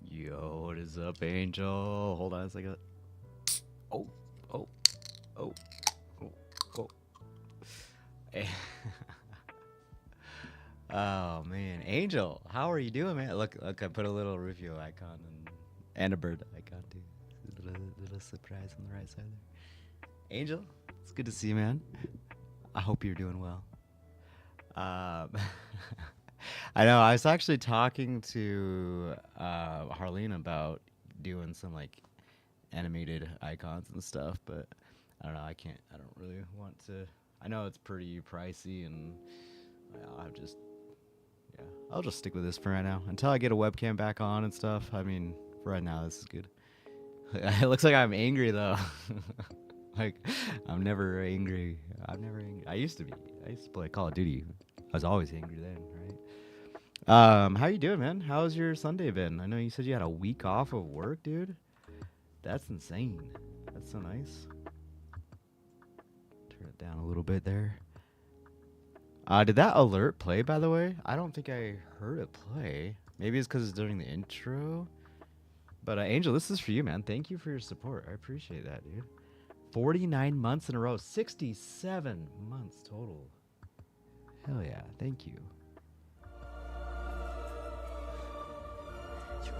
Yo, what is up, Angel? Hold on a second. Oh, oh, oh, oh, oh. Eh. Oh man, Angel, how are you doing, man? Look, look, I put a little Rufio icon and a bird icon too. Little surprise on the right side there. Angel, it's good to see you, man. I hope you're doing well. Um, I know. I was actually talking to Harleen about doing some like animated icons and stuff, but I don't know. I can't. I don't really want to. I know it's pretty pricey, and I'll just yeah. I'll just stick with this for right now until I get a webcam back on and stuff. I mean, for right now, this is good. It looks like I'm angry though. Like I'm never angry. I'm never angry. I used to be. I used to play Call of Duty. I was always angry then, right? How you doing, man? How's your Sunday been? I know you said you had a week off of work, dude. That's insane. That's so nice. Turn it down a little bit there. Did that alert play, by the way? I don't think I heard it play. Maybe it's because it's during the intro. But Angel, this is for you, man. Thank you for your support. I appreciate that, dude. 49 months in a row. 67 months total. Hell yeah. Thank you.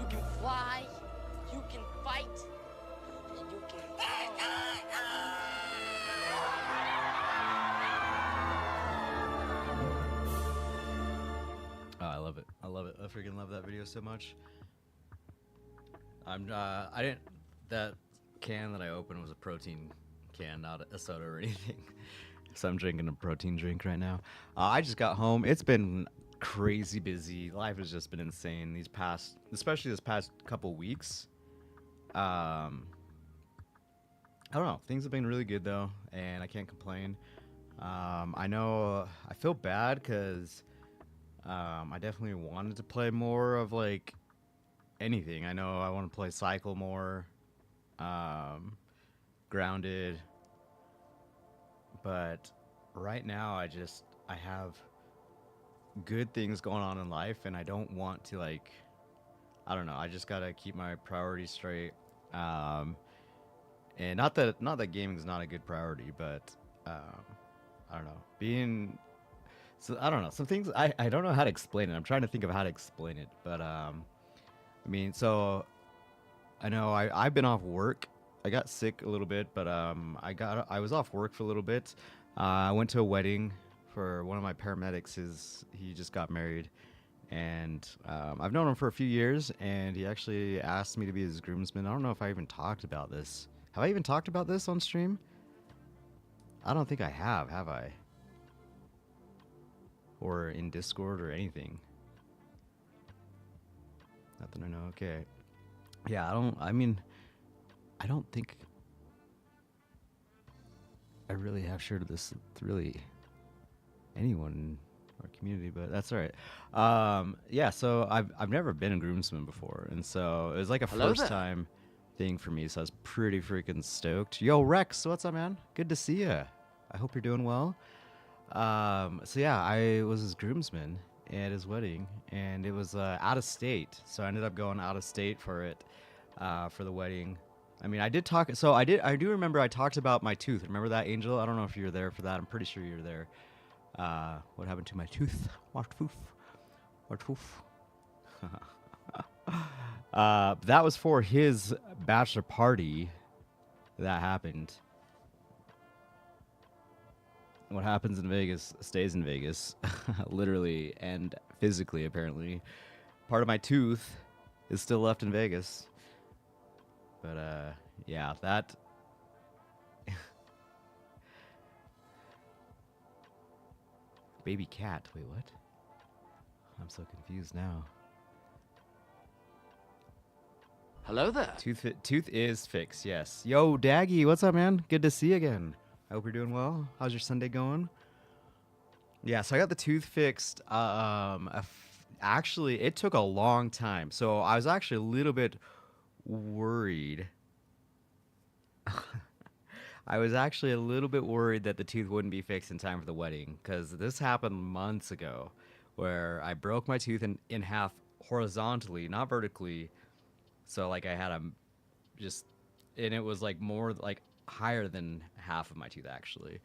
You can fly, you can fight, and you can... Oh, I love it. I love it. I freaking love that video so much. I didn't, that can that I opened was a protein can, not a soda or anything. So I'm drinking a protein drink right now. I just got home. It's been crazy busy. Life has just been insane these past, especially this past couple weeks. I don't know. Things have been really good though, and I can't complain. I know I feel bad because I definitely wanted to play more of like anything. I know I want to play Cycle more, Grounded, but right now I have good things going on in life, and I don't want to like, I don't know. I just gotta keep my priorities straight. And not that gaming's not a good priority, but I don't know. So I don't know. Some things I don't know how to explain it. I'm trying to think of how to explain it, but I mean, so I know I've been off work. I got sick a little bit, but I was off work for a little bit. I went to a wedding for one of my paramedics. He just got married, and I've known him for a few years, and he actually asked me to be his groomsman. I don't know if I even talked about this. Have I even talked about this on stream? I don't think I have I? Or in Discord or anything? Nothing to know. Okay. Yeah, I don't think I really have shared this with really anyone in our community, but that's all right. Yeah, so I've never been a groomsman before, and so it was like a first time thing for me, so I was pretty freaking stoked. Yo, Rex, what's up, man? Good to see you. I hope you're doing well. So yeah, I was his groomsman at his wedding, and it was out of state, so I ended up going out of state for it, for the wedding. I mean, I did talk. So I do remember I talked about my tooth. Remember that, Angel? I don't know if you were there for that. I'm pretty sure you were there. What happened to my tooth? What tooth? What tooth? That was for his bachelor party. That happened. what happens in Vegas stays in Vegas, literally and physically. Apparently, part of my tooth is still left in Vegas. But yeah, that baby cat. Wait, what? I'm so confused now. Hello there. Tooth is fixed. Yes. Yo, Daggy, what's up, man? Good to see you again. I hope you're doing well. How's your Sunday going? Yeah, so I got the tooth fixed. Actually, it took a long time. So I was actually a little bit worried. I was actually a little bit worried that the tooth wouldn't be fixed in time for the wedding because this happened months ago where I broke my tooth in half horizontally, not vertically. So like I had a just and it was like more like higher than half of my tooth actually.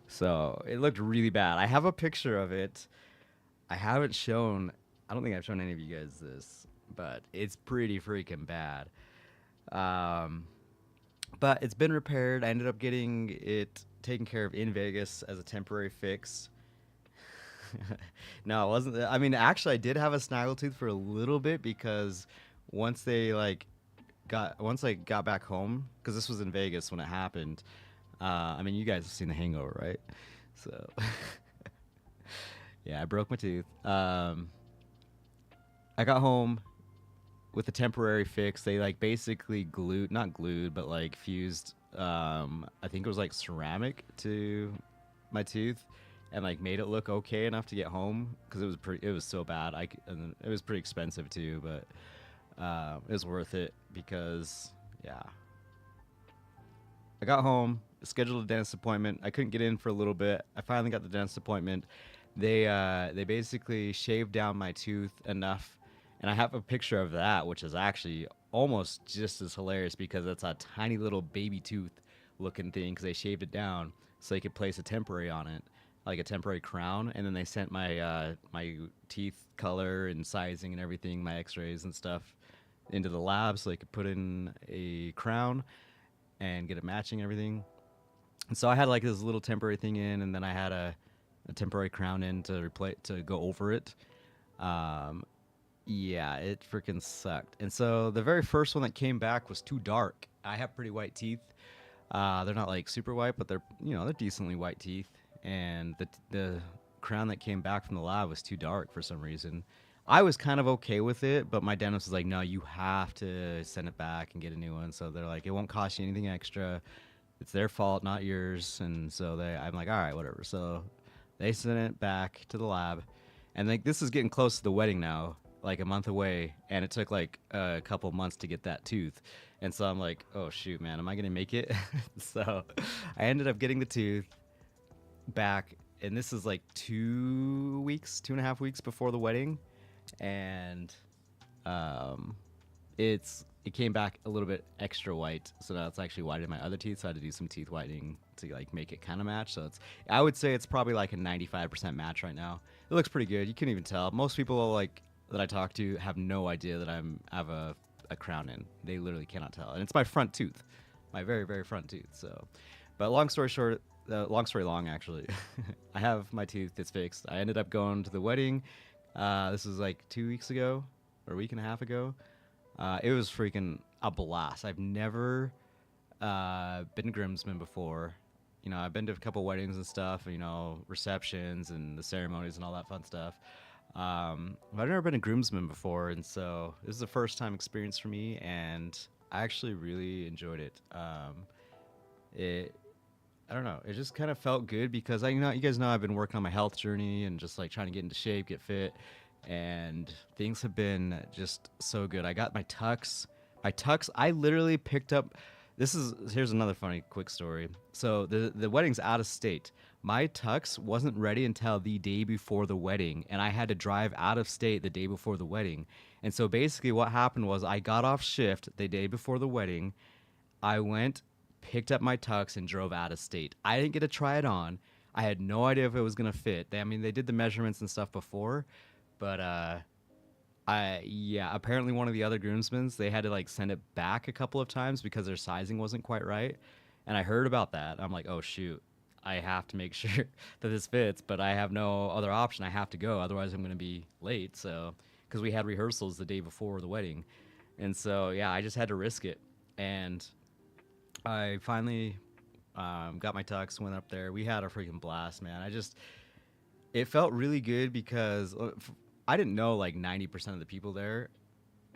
So it looked really bad. I have a picture of it. I haven't shown I don't think I've shown any of you guys this, but it's pretty freaking bad. Um but it's been repaired. I ended up getting it taken care of in Vegas as a temporary fix. No, it wasn't. I mean, actually, I did have a snaggletooth for a little bit because once they like once I got back home, because this was in Vegas when it happened. I mean, you guys have seen The Hangover, right? So, yeah, I broke my tooth. I got home with a temporary fix. They like basically glued, not glued, but like fused. I think it was like ceramic to my tooth, and like made it look okay enough to get home because it was so bad. And it was pretty expensive too, but it was worth it because yeah. I got home, scheduled a dentist appointment. I couldn't get in for a little bit. I finally got the dentist appointment. They basically shaved down my tooth enough, and I have a picture of that, which is actually almost just as hilarious because it's a tiny little baby tooth looking thing because they shaved it down so they could place a temporary on it, like a temporary crown, and then they sent my teeth color and sizing and everything, my X-rays and stuff, into the lab so they could put in a crown and get it matching everything. And so I had like this little temporary thing in, and then I had a temporary crown in to replace to go over it. Um, yeah, it freaking sucked. And so the very first one that came back was too dark. I have pretty white teeth. They're not like super white, but they're decently white teeth. And the crown that came back from the lab was too dark for some reason. I was kind of okay with it, but my dentist was like, "No, you have to send it back and get a new one." So they're like, "It won't cost you anything extra. It's their fault, not yours." And so I'm like, "All right, whatever." So they sent it back to the lab, and like this is getting close to the wedding now, like a month away, and it took like a couple months to get that tooth. And so I'm like, "Oh shoot, man, am I gonna make it?" So I ended up getting the tooth back, and this is like 2 weeks, 2.5 weeks before the wedding, and um, it came back a little bit extra white, so now it's actually whiter than my other teeth. So I had to do some teeth whitening to like make it kind of match. So I would say it's probably like a 95% match right now. It looks pretty good. You couldn't even tell. Most people like that I talk to have no idea that I have a crown in. They literally cannot tell, and it's my front tooth, my very very front tooth. So, but long story short, long story long actually, I have my tooth. It's fixed. I ended up going to the wedding. This was like 2 weeks ago or a week and a half ago. It was freaking a blast. I've never been groomsman before. You know, I've been to a couple weddings and stuff, you know, receptions and the ceremonies and all that fun stuff. But I've never been a groomsman before, and so this is a first time experience for me, and I actually really enjoyed it. It I don't know. It just kind of felt good because you guys know I've been working on my health journey and just like trying to get into shape, get fit, and things have been just so good. I got my tux. My tux, I literally picked up. Here's another funny quick story. So the wedding's out of state. My tux wasn't ready until the day before the wedding, and I had to drive out of state the day before the wedding. And so basically, what happened was I got off shift the day before the wedding. I went, picked up my tux, and drove out of state. I didn't get to try it on. I had no idea if it was gonna fit. They did the measurements and stuff before, but apparently one of the other groomsmen, they had to like send it back a couple of times because their sizing wasn't quite right. And I heard about that. I'm like, oh shoot. I have to make sure that this fits, but I have no other option. I have to go, otherwise I'm going to be late. So, because we had rehearsals the day before the wedding, and so yeah, I just had to risk it, and I finally got my tux, went up there. We had a freaking blast, man. It felt really good because I didn't know like 90% of the people there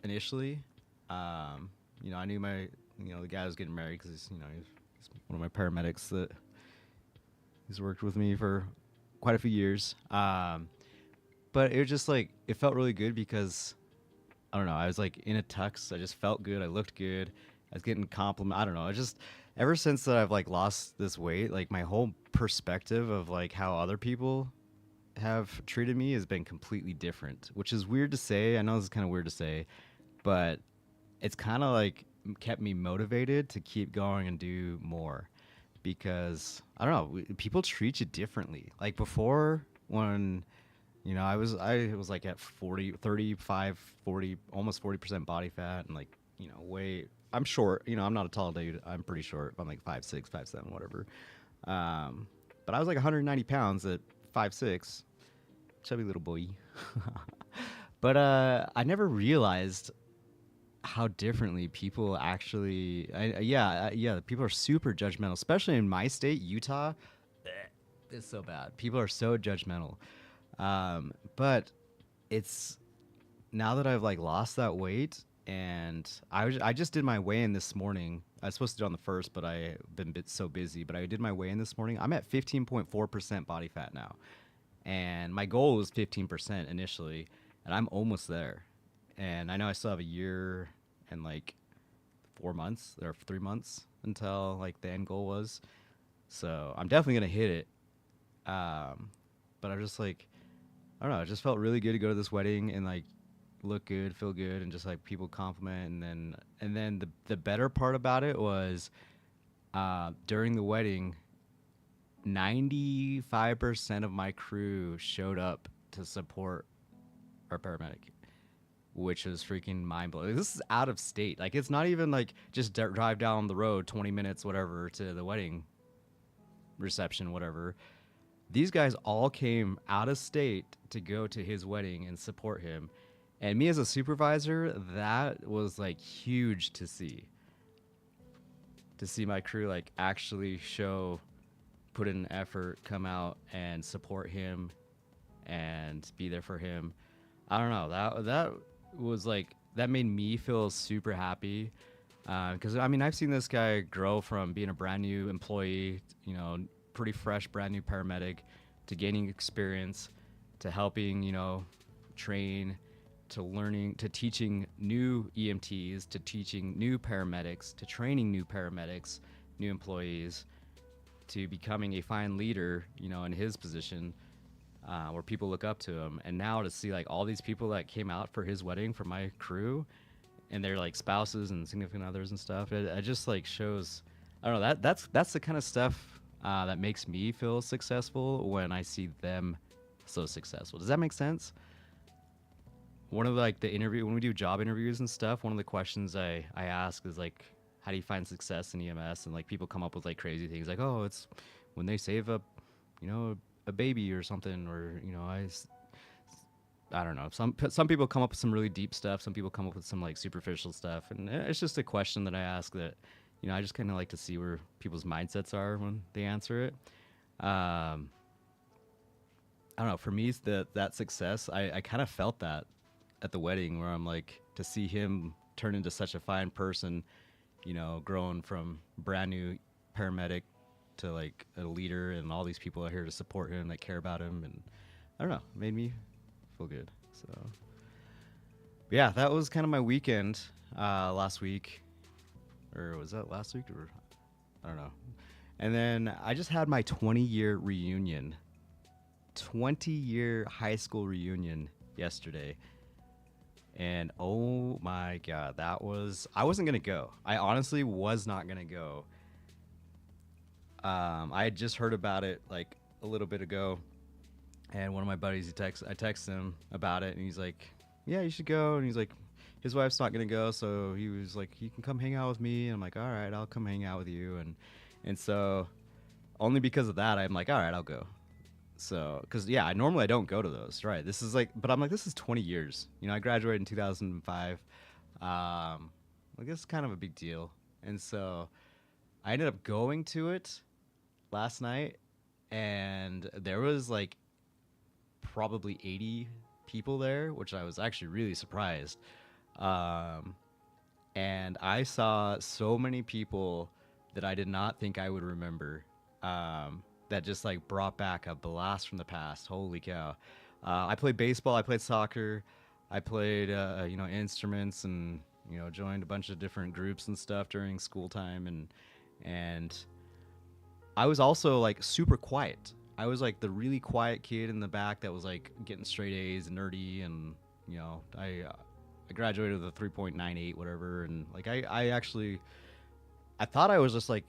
initially. I knew the guy was getting married because he's one of my paramedics that he's worked with me for quite a few years. But it was just like, it felt really good because I don't know. I was like in a tux. I just felt good. I looked good. I was getting compliment. I don't know. I just ever since that I've like lost this weight, like my whole perspective of like how other people have treated me has been completely different, which is weird to say. I know this is kind of weird to say, but it's kind of like kept me motivated to keep going and do more because I don't know, people treat you differently. Like before when I was like at 40, 35, 40, almost 40% body fat and like, weight. I'm short, I'm not a tall dude. I'm pretty short. I'm like 5'6", 5'7", whatever. But I was like 190 pounds at 5'6", chubby little boy. But I never realized how differently people actually. Yeah, people are super judgmental, especially in my state, Utah. It's so bad. People are so judgmental. But it's now that I've like lost that weight, and I just did my weigh-in this morning. I was supposed to do it on the first, but I've been so busy. But I did my weigh-in this morning. I'm at 15.4% body fat now, and my goal was 15% initially, and I'm almost there. And I know I still have a year and like 4 months or 3 months until like the end goal was. So I'm definitely gonna hit it. But I'm just like, I don't know. It just felt really good to go to this wedding and like look good, feel good, and just like people compliment. And then the better part about it was during the wedding, 95% of my crew showed up to support our paramedic, which is freaking mind blowing. This is out of state. Like it's not even like just drive down the road 20 minutes, whatever, to the wedding reception, whatever. These guys all came out of state to go to his wedding and support him. And me as a supervisor, that was like huge to see. To see my crew like actually put in an effort, come out and support him and be there for him. I don't know. That was like, that made me feel super happy. Because I mean, I've seen this guy grow from being a brand new employee, pretty fresh, brand new paramedic, to gaining experience, to helping, train, to learning, to teaching new EMTs, to teaching new paramedics, to training new paramedics, new employees, to becoming a fine leader, in his position, where people look up to him. And now to see like all these people that came out for his wedding from my crew, and their like spouses and significant others and stuff, it just like shows, I don't know, that's the kind of stuff that makes me feel successful when I see them so successful. Does that make sense? One of like the interview, when we do job interviews and stuff, one of the questions I ask is like, how do you find success in EMS? And like people come up with like crazy things like, oh, it's when they save a baby or something, or I don't know. Some people come up with some really deep stuff. Some people come up with some like superficial stuff, and it's just a question that I ask that, I just kind of like to see where people's mindsets are when they answer it. I don't know. For me, that success, I kind of felt that at the wedding, where I'm like, to see him turn into such a fine person, growing from brand new paramedic to like a leader, and all these people are here to support him, that care about him, and I don't know, it made me feel good. So yeah, that was kind of my weekend last week, or was that last week, or I don't know. And then I just had my 20-year reunion, 20-year high school reunion yesterday. And oh my God, I wasn't going to go. I honestly was not going to go. I had just heard about it like a little bit ago. And one of my buddies, I texted him about it, and he's like, yeah, you should go. And he's like, his wife's not going to go. So he was like, you can come hang out with me. And I'm like, all right, I'll come hang out with you. And so only because of that, I'm like, all right, I'll go. So, because yeah, I normally I don't go to those, right? This is like, but I'm like, this is 20 years. You know, I graduated in 2005. Like this is kind of a big deal, and so I ended up going to it last night, and there was like probably 80 people there, which I was actually really surprised. Um, and I saw so many people that I did not think I would remember. That just like brought back a blast from the past. Holy cow! I played baseball. I played soccer. I played instruments and joined a bunch of different groups and stuff during school time and I was also like super quiet. I was like the really quiet kid in the back that was like getting straight A's, nerdy, and I graduated with a 3.98 whatever, and like I actually I thought I was just like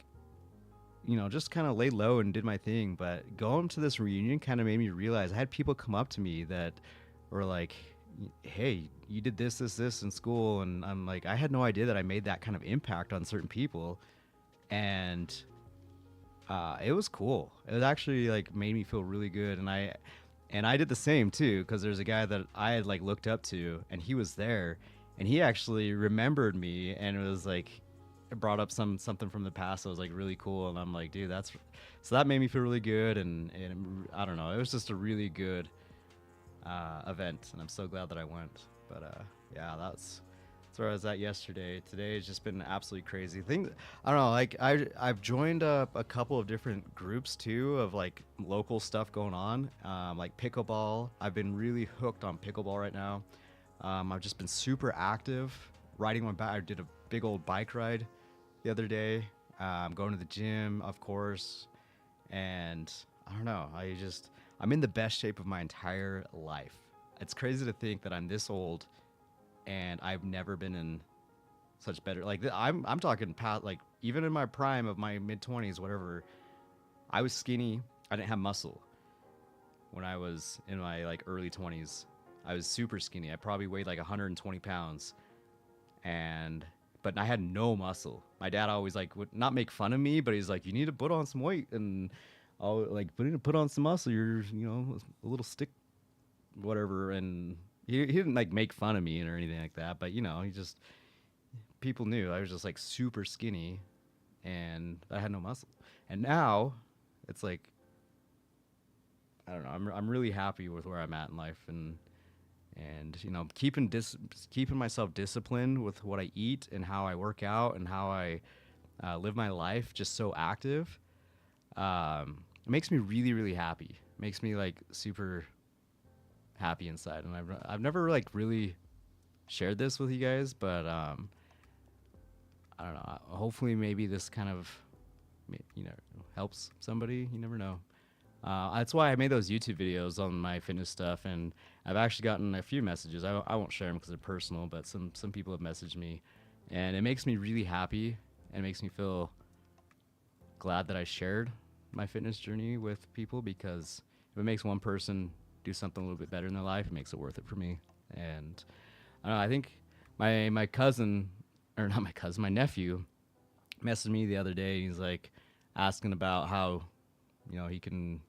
just kind of laid low and did my thing, but going to this reunion kind of made me realize I had people come up to me that were like, "Hey, you did this in school," and I'm like, I had no idea that I made that kind of impact on certain people, and it was cool. It was actually like made me feel really good, and I did the same too because there's a guy that I had like looked up to, and he was there, and he actually remembered me, and it was like it brought up something from the past that was like really cool, and I'm like, dude, that's so that made me feel really good, and I don't know, it was just a really good event, and I'm so glad that I went. But yeah, that's where I was at yesterday. Today has just been absolutely crazy. I don't know, like I've joined up a couple of different groups too of like local stuff going on, like pickleball. I've been really hooked on pickleball right now. I've just been super active, riding my bike. I did a big old bike ride the other day. Going to the gym, of course, and I don't know. I'm in the best shape of my entire life. It's crazy to think that I'm this old and I've never been in such better like I'm talking past like even in my prime of my mid 20s whatever. I was skinny. I didn't have muscle when I was in my like early 20s. I was super skinny. I probably weighed like 120 pounds, and but I had no muscle. My dad always like would not make fun of me, but he's like, you need to put on some weight, and I'll like put on some muscle. You're a little stick whatever, and he didn't like make fun of me or anything like that, but he just people knew I was just like super skinny and I had no muscle. And now it's like I don't know, I'm really happy with where I'm at in life, and keeping myself disciplined with what I eat and how I work out and how I live my life just so active. It makes me really really happy. It makes me like super happy inside, and I've never like really shared this with you guys, but I don't know. Hopefully, maybe this kind of helps somebody. You never know. That's why I made those YouTube videos on my fitness stuff, and I've actually gotten a few messages. I won't share them because they're personal, but some people have messaged me, and it makes me really happy, and it makes me feel glad that I shared my fitness journey with people, because if it makes one person do something a little bit better in their life, it makes it worth it for me. And I don't know, I think my cousin, or not my cousin, my nephew messaged me the other day. He's like asking about how he can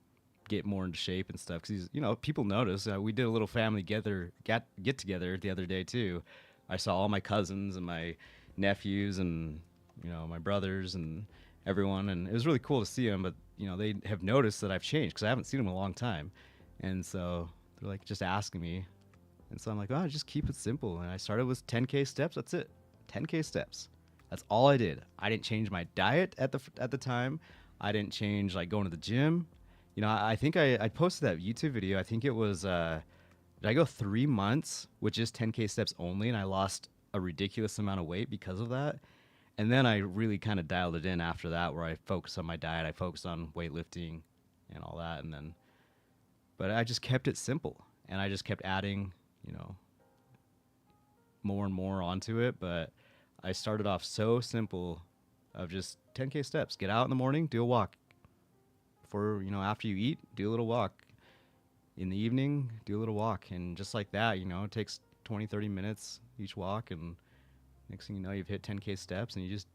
get more into shape and stuff, because he's people notice. We did a little family get together the other day too. I saw all my cousins and my nephews and my brothers and everyone, and it was really cool to see them. But they have noticed that I've changed because I haven't seen them in a long time, and so they're like just asking me, and so I'm like, oh, just keep it simple. And I started with 10K steps. That's it, 10K steps. That's all I did. I didn't change my diet at the time. I didn't change like going to the gym. I think I posted that YouTube video. I think it was did I go 3 months with just 10K steps only, and I lost a ridiculous amount of weight because of that. And then I really kind of dialed it in after that, where I focused on my diet, I focused on weightlifting and all that, and then but I just kept it simple, and I just kept adding, more and more onto it. But I started off so simple of just 10K steps. Get out in the morning, do a walk. After you eat, do a little walk. In the evening, do a little walk. And just like that, it takes 20, 30 minutes each walk. And next thing you know, you've hit 10K steps, and you just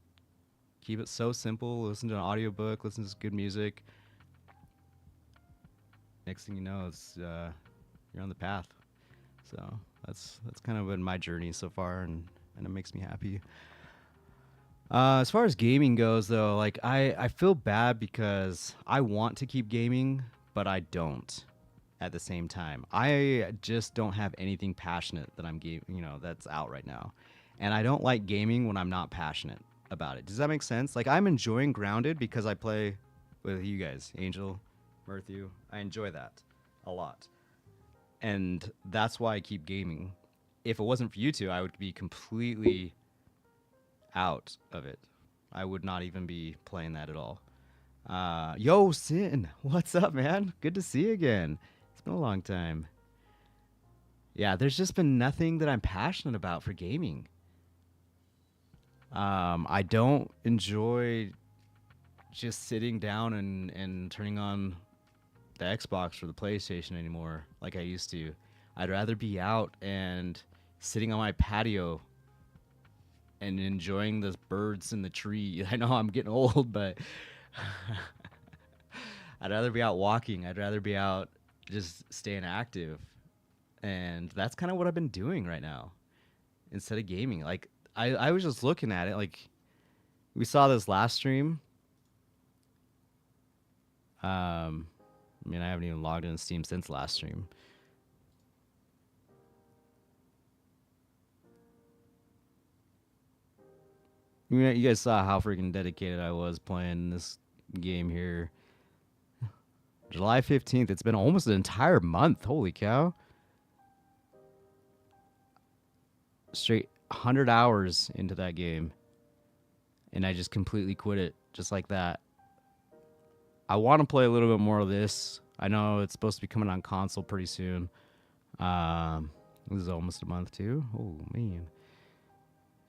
keep it so simple. Listen to an audiobook, listen to good music, next thing you know, it's you're on the path. So that's kind of been my journey so far, and it makes me happy. As far as gaming goes, though, like I feel bad because I want to keep gaming, but I don't. At the same time, I just don't have anything passionate that that's out right now, and I don't like gaming when I'm not passionate about it. Does that make sense? Like I'm enjoying Grounded because I play with you guys, Angel, Murthu. I enjoy that a lot, and that's why I keep gaming. If it wasn't for you two, I would be completely out of it. I would not even be playing that at all. Yo, Sin, what's up, man? Good to see you again. It's been a long time. Yeah, there's just been nothing that I'm passionate about for gaming. I don't enjoy just sitting down and turning on the Xbox or the PlayStation anymore like I used to. I'd rather be out and sitting on my patio and enjoying the birds in the tree. I know I'm getting old, but I'd rather be out walking. I'd rather be out just staying active. And that's kind of what I've been doing right now instead of gaming. Like, I was just looking at it. Like, we saw this last stream. I mean, I haven't even logged into Steam since last stream. You guys saw how freaking dedicated I was playing this game here. July 15th. It's been almost an entire month. Holy cow. Straight 100 hours into that game. And I just completely quit it. Just like that. I want to play a little bit more of this. I know it's supposed to be coming on console pretty soon. This is almost a month too. Oh, man.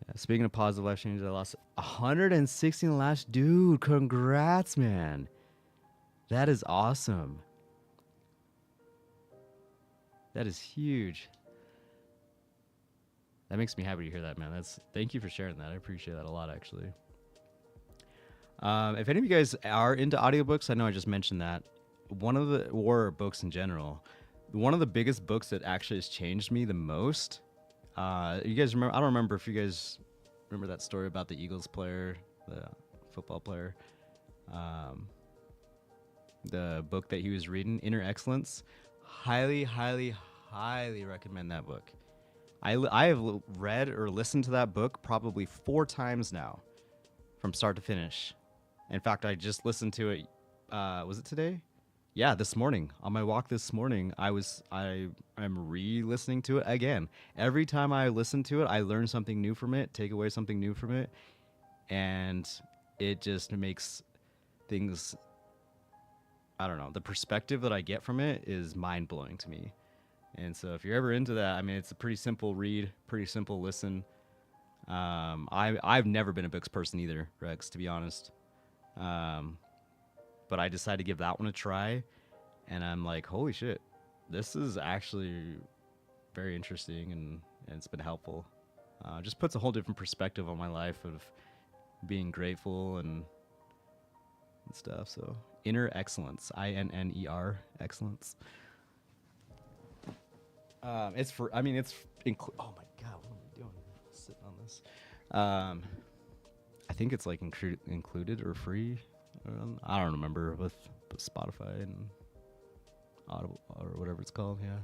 Yeah, speaking of positive life changes, I lost 160 in the last. Dude, congrats, man. That is awesome. That is huge. That makes me happy to hear that, man. Thank you for sharing that. I appreciate that a lot, actually. If any of you guys are into audiobooks, I know I just mentioned that. Or books in general, one of the biggest books that actually has changed me the most. You guys remember? I don't remember if you guys remember that story about the Eagles player, the football player. The book that he was reading, Inner Excellence. Highly, highly, highly recommend that book. I have read or listened to that book probably 4 times now, from start to finish. In fact, I just listened to it. Was it today? Yeah, this morning. On my walk this morning, I'm re-listening to it again. Every time I listen to it, I learn something new from it, take away something new from it, and it just makes things, I don't know, the perspective that I get from it is mind-blowing to me. And so if you're ever into that, I mean, it's a pretty simple read, pretty simple listen. I've never been a books person either, Rex, to be honest. But I decided to give that one a try, and I'm like, holy shit, this is actually very interesting, and it's been helpful. Just puts a whole different perspective on my life of being grateful and stuff. So Inner Excellence, INNER Excellence. Oh my god, what am I doing? Sitting on this. I think it's like included or free. I don't remember with Spotify and Audible or whatever it's called. Yeah,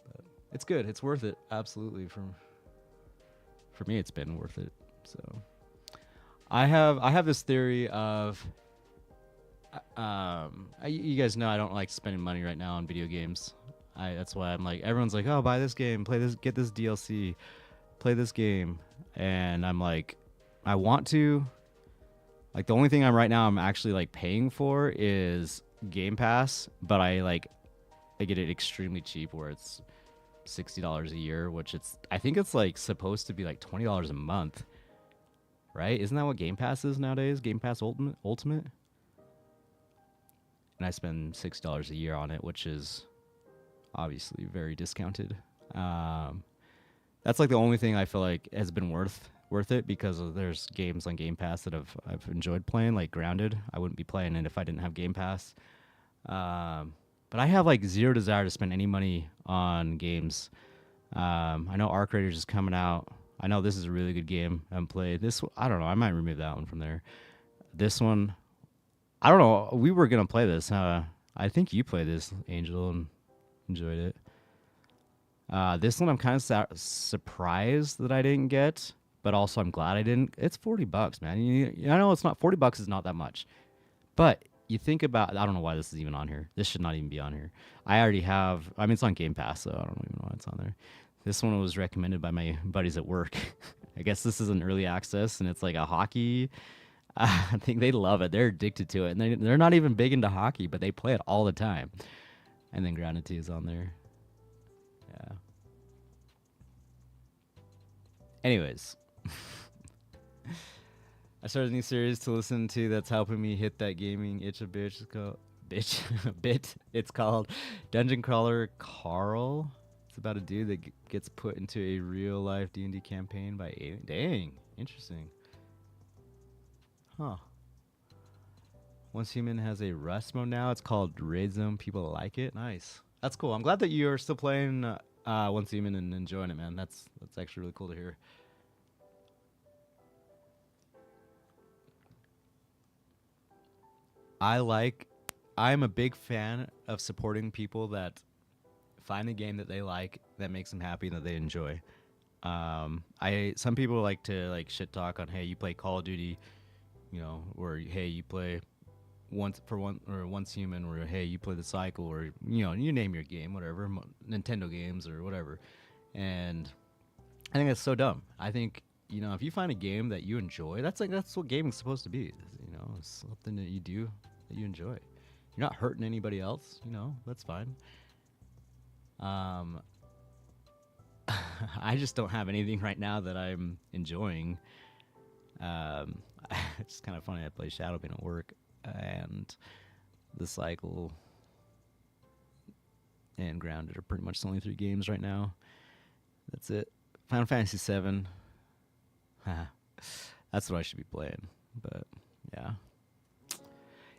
but it's good. It's worth it. Absolutely. For me, it's been worth it. So I have this theory of you guys know I don't like spending money right now on video games. That's why I'm like, everyone's like, oh, buy this game, play this, get this DLC, play this game, and I'm like, I want to. Like, the only thing I'm actually like paying for is Game Pass, but I get it extremely cheap, where it's $60 a year, which I think it's like supposed to be like $20 a month, right? Isn't that what Game Pass is nowadays? Game Pass Ultimate? And I spend $6 a year on it, which is obviously very discounted. That's like the only thing I feel like has been worth it, because there's games on Game Pass that I've enjoyed playing, like Grounded. I wouldn't be playing it if I didn't have Game Pass. But I have like zero desire to spend any money on games. I know Arc Raiders is coming out. I know this is a really good game. I haven't played this. I don't know. I might remove that one from there. This one, I don't know. We were gonna play this. I think you played this, Angel, and enjoyed it. This one I'm kind of surprised that I didn't get, but also I'm glad I didn't. It's $40, man. I know it's not $40 is not that much, but you think about. I don't know why this is even on here. This should not even be on here. I already have. I mean, it's on Game Pass, so I don't even know why it's on there. This one was recommended by my buddies at work. I guess this is an early access, and it's like a hockey. I think they love it. They're addicted to it, and they're not even big into hockey, but they play it all the time. And then Grounded 2 is on there. Yeah. Anyways, I started a new series to listen to that's helping me hit that gaming itch a bitch. It's called bit. It's called Dungeon Crawler Carl. It's about a dude that gets put into a real life D&D campaign by alien. Dang, interesting. Huh. Once Human has a Rust mode now. It's called Raid Zone. People like it. Nice. That's cool. I'm glad that you are still playing Once Human and enjoying it, man. That's actually really cool to hear. I'm a big fan of supporting people that find a game that they like, that makes them happy, that they enjoy. Some people like to like shit talk on, hey, you play Call of Duty, you know, or hey, you play Once Human, or hey, you play the Cycle, or you know, you name your game, whatever, Nintendo games or whatever. And I think that's so dumb. I think, you know, if you find a game that you enjoy, that's what gaming's supposed to be. You know, it's something that you do that you enjoy. You're not hurting anybody else, you know, that's fine. I just don't have anything right now that I'm enjoying. It's kind of funny. I play Shadowbane at work, and the Cycle and Grounded are pretty much the only 3 games right now. That's it. Final Fantasy VII. That's what I should be playing. But yeah.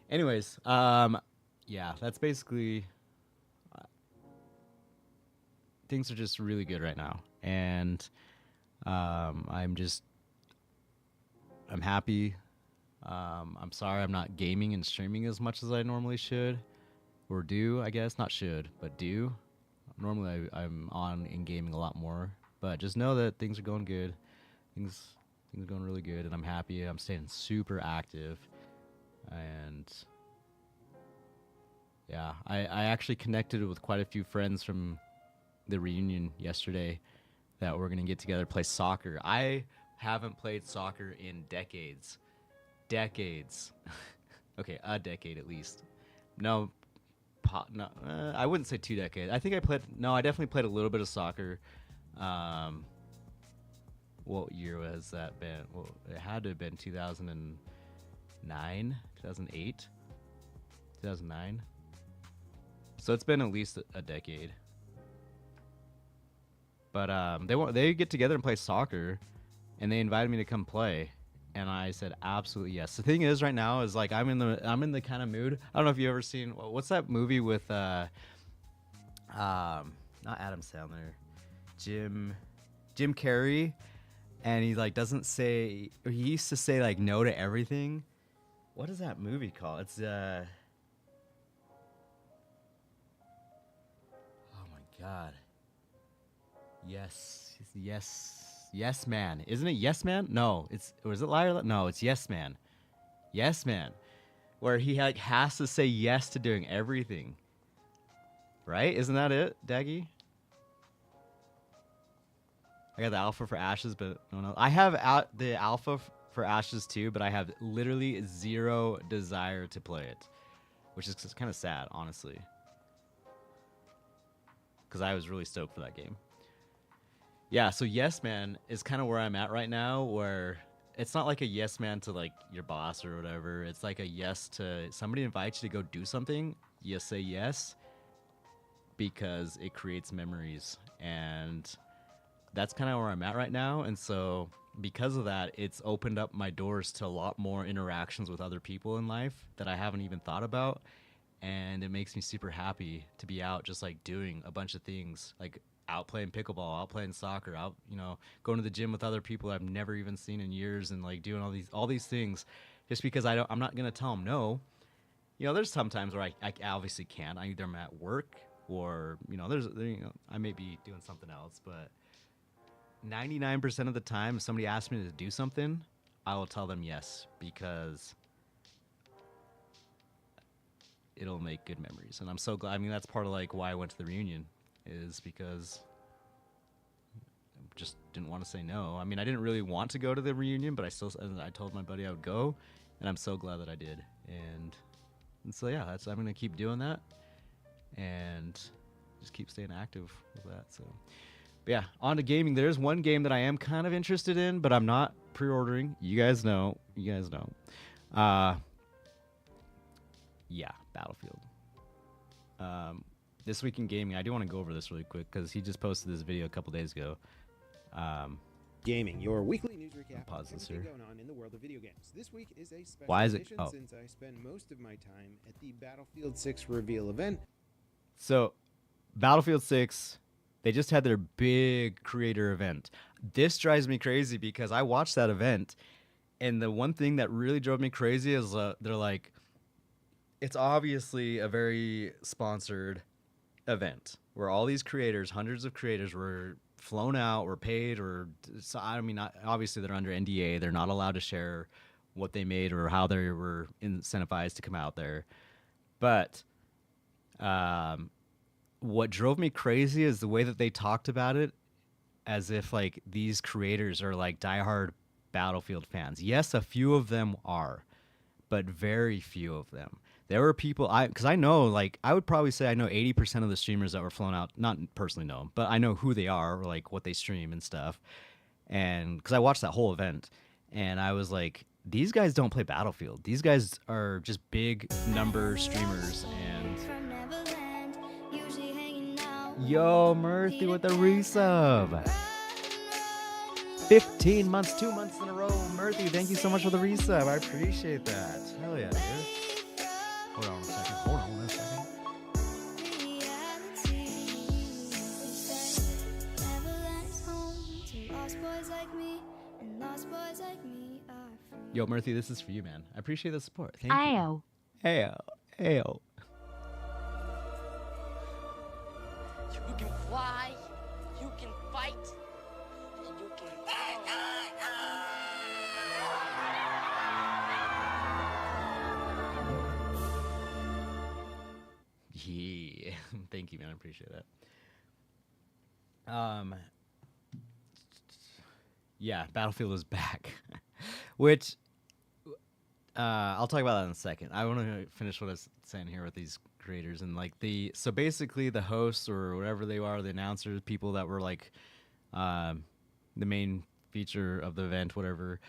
Anyways, yeah, that's basically. Things are just really good right now, and I'm happy. I'm sorry I'm not gaming and streaming as much as I normally should, or do, I guess. Not should, but do. Normally I'm on in gaming a lot more, but just know that things are going good. Things are going really good, and I'm happy. I'm staying super active, and yeah, I actually connected with quite a few friends from the reunion yesterday that we're gonna get together play soccer. I haven't played soccer in decades. Okay, a decade at least. No, I wouldn't say 2 decades. I think I definitely played a little bit of soccer. What year has that been? Well, it had to have been 2009, 2008, 2009. So it's been at least a decade. But they get together and play soccer, and they invited me to come play, and I said absolutely yes. The thing is, right now is like I'm in the kind of mood. I don't know if you've ever seen what's that movie with not Adam Sandler, Jim Carrey, and he like doesn't say, or he used to say like no to everything. What is that movie called? It's oh my god. Yes, man. Isn't it Yes Man? No, is it Liar? No, it's Yes Man. Yes Man, where he like has to say yes to doing everything. Right? Isn't that it, Daggy? I got the alpha for Ashes, but no. I have the alpha for Ashes too, but I have literally zero desire to play it, which is kind of sad, honestly, because I was really stoked for that game. Yeah, so Yes Man is kind of where I'm at right now, where it's not like a yes man to like your boss or whatever. It's like a yes to somebody invites you to go do something. You say yes because it creates memories, and that's kind of where I'm at right now. And so because of that, it's opened up my doors to a lot more interactions with other people in life that I haven't even thought about. and it makes me super happy to be out just like doing a bunch of things, like out playing pickleball, out playing soccer, out going to the gym with other people I've never even seen in years, and like doing all these things, just because I'm not gonna tell them no. There's some times where I obviously can't. I either am at work or I may be doing something else, but 99% of the time, if somebody asks me to do something, I will tell them yes, because it'll make good memories. And I'm so glad. I mean, that's part of like why I went to the reunion, is because I just didn't want to say no. I mean, I didn't really want to go to the reunion, but I told my buddy I would go, and I'm so glad that I did. And so yeah, I'm gonna keep doing that, and just keep staying active with that. So, but yeah, on to gaming. There's one game that I am kind of interested in, but I'm not pre-ordering. You guys know. Yeah, Battlefield. This week in gaming, I do want to go over this really quick because he just posted this video a couple days ago. Gaming, your weekly news recap. Pause this Everything here. going on in the world of video games. This week is a special Why is it- edition oh. since I spend most of my time at the Battlefield 6 reveal event. So, Battlefield 6, they just had their big creator event. This drives me crazy because I watched that event, and the one thing that really drove me crazy is they're like, it's obviously a very sponsored event where all these creators, hundreds of creators, were flown out, were paid, or so, I mean, obviously they're under NDA. They're not allowed to share what they made or how they were incentivized to come out there. But what drove me crazy is the way that they talked about it, as if like these creators are like diehard Battlefield fans. Yes, a few of them are, but very few of them. There were people because I know, like, I would probably say I know 80% of the streamers that were flown out. Not personally know them, but I know who they are, or like what they stream and stuff. And because I watched that whole event, and I was like, these guys don't play Battlefield. These guys are just big number streamers. And yo, Murthy with the resub. 15 months, 2 months in a row. Murthy, thank you so much for the resub. I appreciate that. Hell yeah, dude. Hold on a second. Yo, Murthy, this is for you, man. I appreciate the support. Thank you. Ayo. Ayo. Ayo. You can fly, you can fight, and you can. Yeah. Thank you, man. I appreciate that. Yeah, Battlefield is back. Which I'll talk about that in a second. I want to finish what I was saying here with these creators, and like so basically the hosts or whatever they are, the announcers, people that were like the main feature of the event, whatever.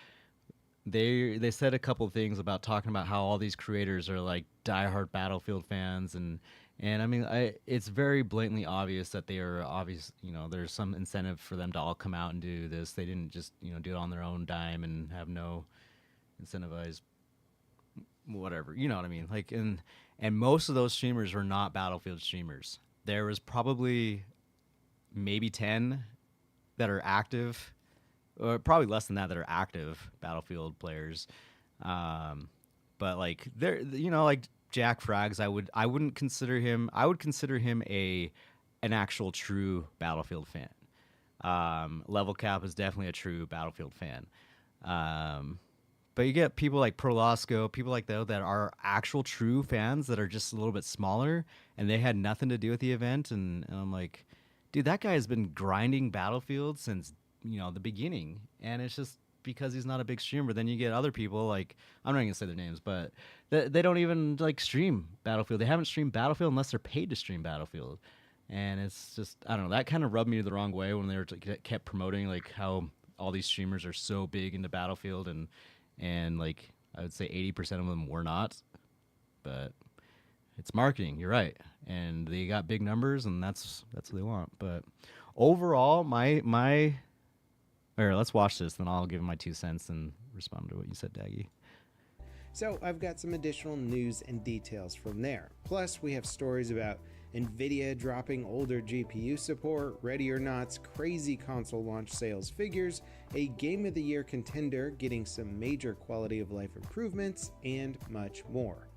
They said a couple things about talking about how all these creators are like diehard Battlefield fans, and I mean, it's very blatantly obvious that they are obvious. There's some incentive for them to all come out and do this. They didn't just do it on their own dime and have no incentivized whatever. You know what I mean? Like, and most of those streamers were not Battlefield streamers. There was probably maybe 10 that are active, or probably less than that are active Battlefield players. But like they're like Jack Frags, I wouldn't consider him. I would consider him an actual true Battlefield fan. Level Cap is definitely a true Battlefield fan. But you get people like Prolosco, people like that are actual true fans that are just a little bit smaller, and they had nothing to do with the event. And I'm like, dude, that guy has been grinding Battlefield since the beginning, and it's just because he's not a big streamer. Then you get other people like, I'm not gonna say their names, but they don't even like stream Battlefield. They haven't streamed Battlefield unless they're paid to stream Battlefield, and it's just, I don't know, that kind of rubbed me the wrong way when they were kept promoting like how all these streamers are so big into Battlefield, and like I would say 80% of them were not, but it's marketing. You're right, and they got big numbers, and that's what they want. But overall, my let's watch this, then I'll give my 2 cents and respond to what you said, Daggy. So I've got some additional news and details from there. Plus, we have stories about Nvidia dropping older GPU support, Ready or Not's crazy console launch sales figures, a Game of the Year contender getting some major quality of life improvements, and much more.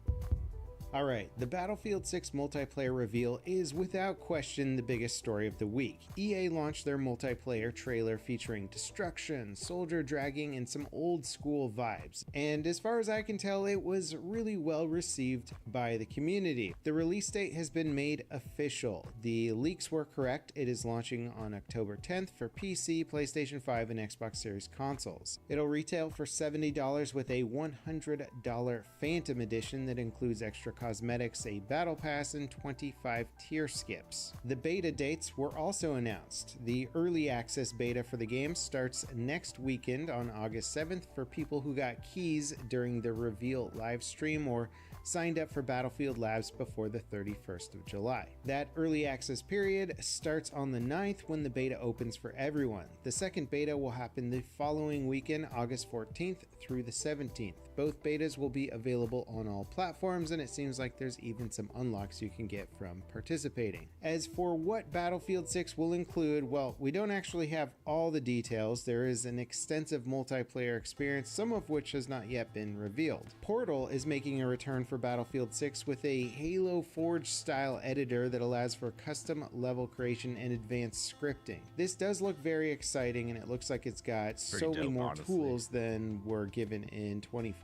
Alright, the Battlefield 6 multiplayer reveal is without question the biggest story of the week. EA launched their multiplayer trailer featuring destruction, soldier dragging, and some old school vibes. And as far as I can tell, it was really well received by the community. The release date has been made official. The leaks were correct. It is launching on October 10th for PC, PlayStation 5, and Xbox Series consoles. It'll retail for $70 with a $100 Phantom Edition that includes extra cosmetics, a battle pass, and 25 tier skips. The beta dates were also announced. The early access beta for the game starts next weekend on August 7th for people who got keys during the reveal live stream or signed up for Battlefield Labs before the 31st of July. That early access period starts on the 9th when the beta opens for everyone. The second beta will happen the following weekend, August 14th through the 17th. Both betas will be available on all platforms, and it seems like there's even some unlocks you can get from participating. As for what Battlefield 6 will include, well, we don't actually have all the details. There is an extensive multiplayer experience, some of which has not yet been revealed. Portal is making a return for Battlefield 6 with a Halo Forge style editor that allows for custom level creation and advanced scripting. This does look very exciting, and it looks like it's got so many more tools than were given in 2042.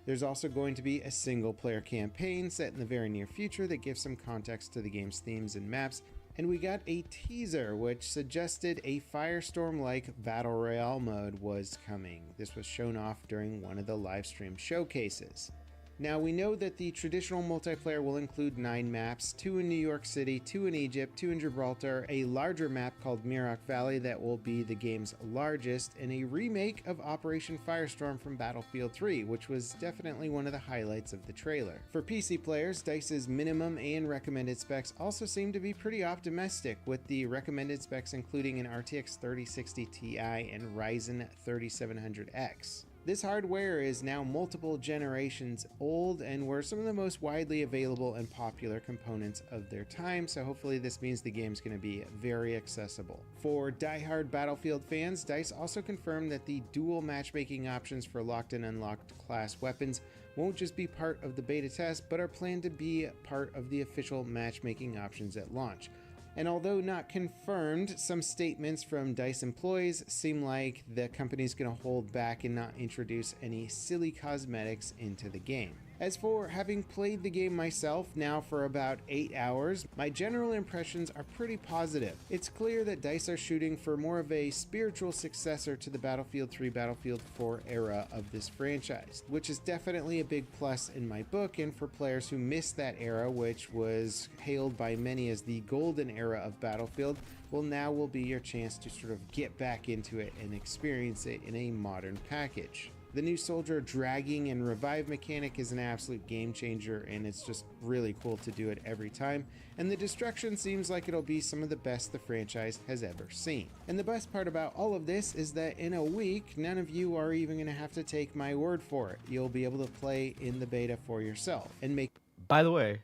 There's also going to be a single player campaign set in the very near future that gives some context to the game's themes and maps. And we got a teaser which suggested a Firestorm-like Battle Royale mode was coming. This was shown off during one of the live stream showcases. Now, we know that the traditional multiplayer will include 9 maps, 2 in New York City, 2 in Egypt, 2 in Gibraltar, a larger map called Mirak Valley that will be the game's largest, and a remake of Operation Firestorm from Battlefield 3, which was definitely one of the highlights of the trailer. For PC players, DICE's minimum and recommended specs also seem to be pretty optimistic, with the recommended specs including an RTX 3060 Ti and Ryzen 3700X. This hardware is now multiple generations old and were some of the most widely available and popular components of their time, so hopefully this means the game's going to be very accessible. For die-hard Battlefield fans, DICE also confirmed that the dual matchmaking options for locked and unlocked class weapons won't just be part of the beta test, but are planned to be part of the official matchmaking options at launch. And although not confirmed, some statements from DICE employees seem like the company's going to hold back and not introduce any silly cosmetics into the game. As for having played the game myself now for about 8 hours, my general impressions are pretty positive. It's clear that DICE are shooting for more of a spiritual successor to the Battlefield 3, Battlefield 4 era of this franchise, which is definitely a big plus in my book, and for players who missed that era, which was hailed by many as the golden era of Battlefield, well, now will be your chance to sort of get back into it and experience it in a modern package. The new soldier dragging and revive mechanic is an absolute game changer, and it's just really cool to do it every time. And the destruction seems like it'll be some of the best the franchise has ever seen. And the best part about all of this is that in a week, none of you are even going to have to take my word for it. You'll be able to play in the beta for yourself and make. By the way,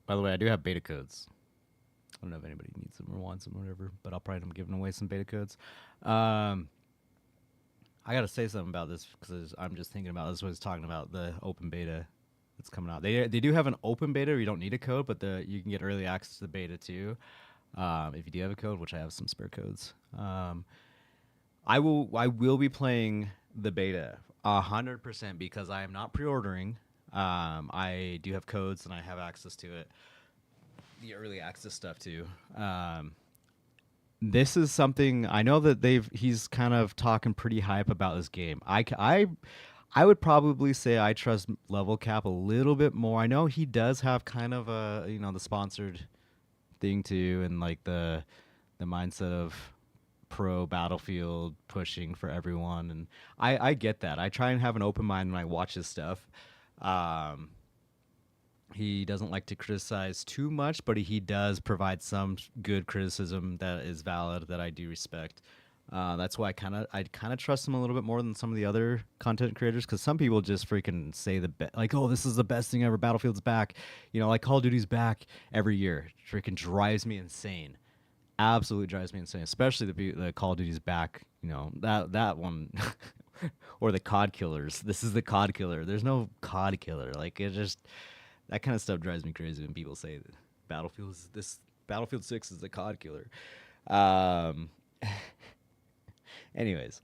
I do have beta codes. I don't know if anybody needs them or wants them or whatever, but I'll probably end up giving away some beta codes. I got to say something about this because I'm just thinking about this. What I was talking about, the open beta that's coming out. They do have an open beta where you don't need a code, but you can get early access to the beta too. If you do have a code, which I have some spare codes. I will be playing the beta 100% because I am not pre-ordering. I do have codes and I have access to it. The early access stuff too. This is something I know that he's kind of talking pretty hype about this game. I would probably say I trust Level Cap a little bit more. I know he does have kind of a, the sponsored thing too, and like the mindset of pro Battlefield pushing for everyone, and I get that. I try and have an open mind when I watch his stuff. He doesn't like to criticize too much, but he does provide some good criticism that is valid that I do respect. That's why I kind of trust them a little bit more than some of the other content creators, because some people just freaking say like, oh, this is the best thing ever. Battlefield's back, like Call of Duty's back every year. Freaking drives me insane. Absolutely drives me insane, especially the Call of Duty's back. That one, or the COD killers. This is the COD killer. There's no COD killer. Like it just that kind of stuff drives me crazy when people say that Battlefield 6 is the COD killer. Um, anyways,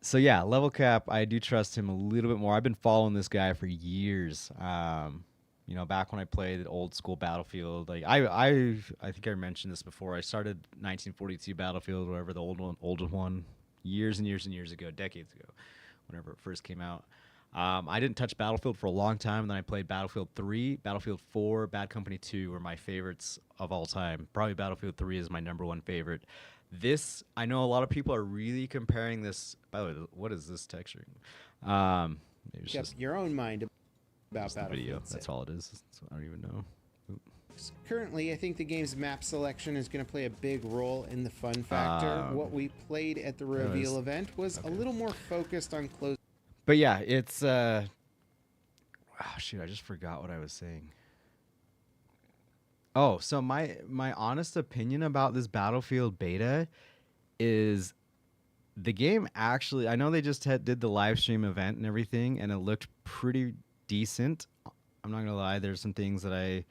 so yeah, level cap. I do trust him a little bit more. I've been following this guy for years. Back when I played old school Battlefield, like I think I mentioned this before. I started 1942 Battlefield, whatever the old one, years and years and years ago, decades ago, whenever it first came out. I didn't touch Battlefield for a long time, and then I played Battlefield 3, Battlefield 4, Bad Company 2 were my favorites of all time. Probably Battlefield 3 is my number one favorite. I know a lot of people are really comparing this. By the way, what is this texturing? Maybe it's just your own mind about the Battlefield video. 6. That's all it is. I don't even know. Currently, I think the game's map selection is going to play a big role in the fun factor. What we played at the reveal event was a little more focused on close. But yeah, it's shoot, I just forgot what I was saying. Oh, so my honest opinion about this Battlefield beta is the game actually, I know they just did the live stream event and everything, and it looked pretty decent. I'm not gonna lie, there's some things that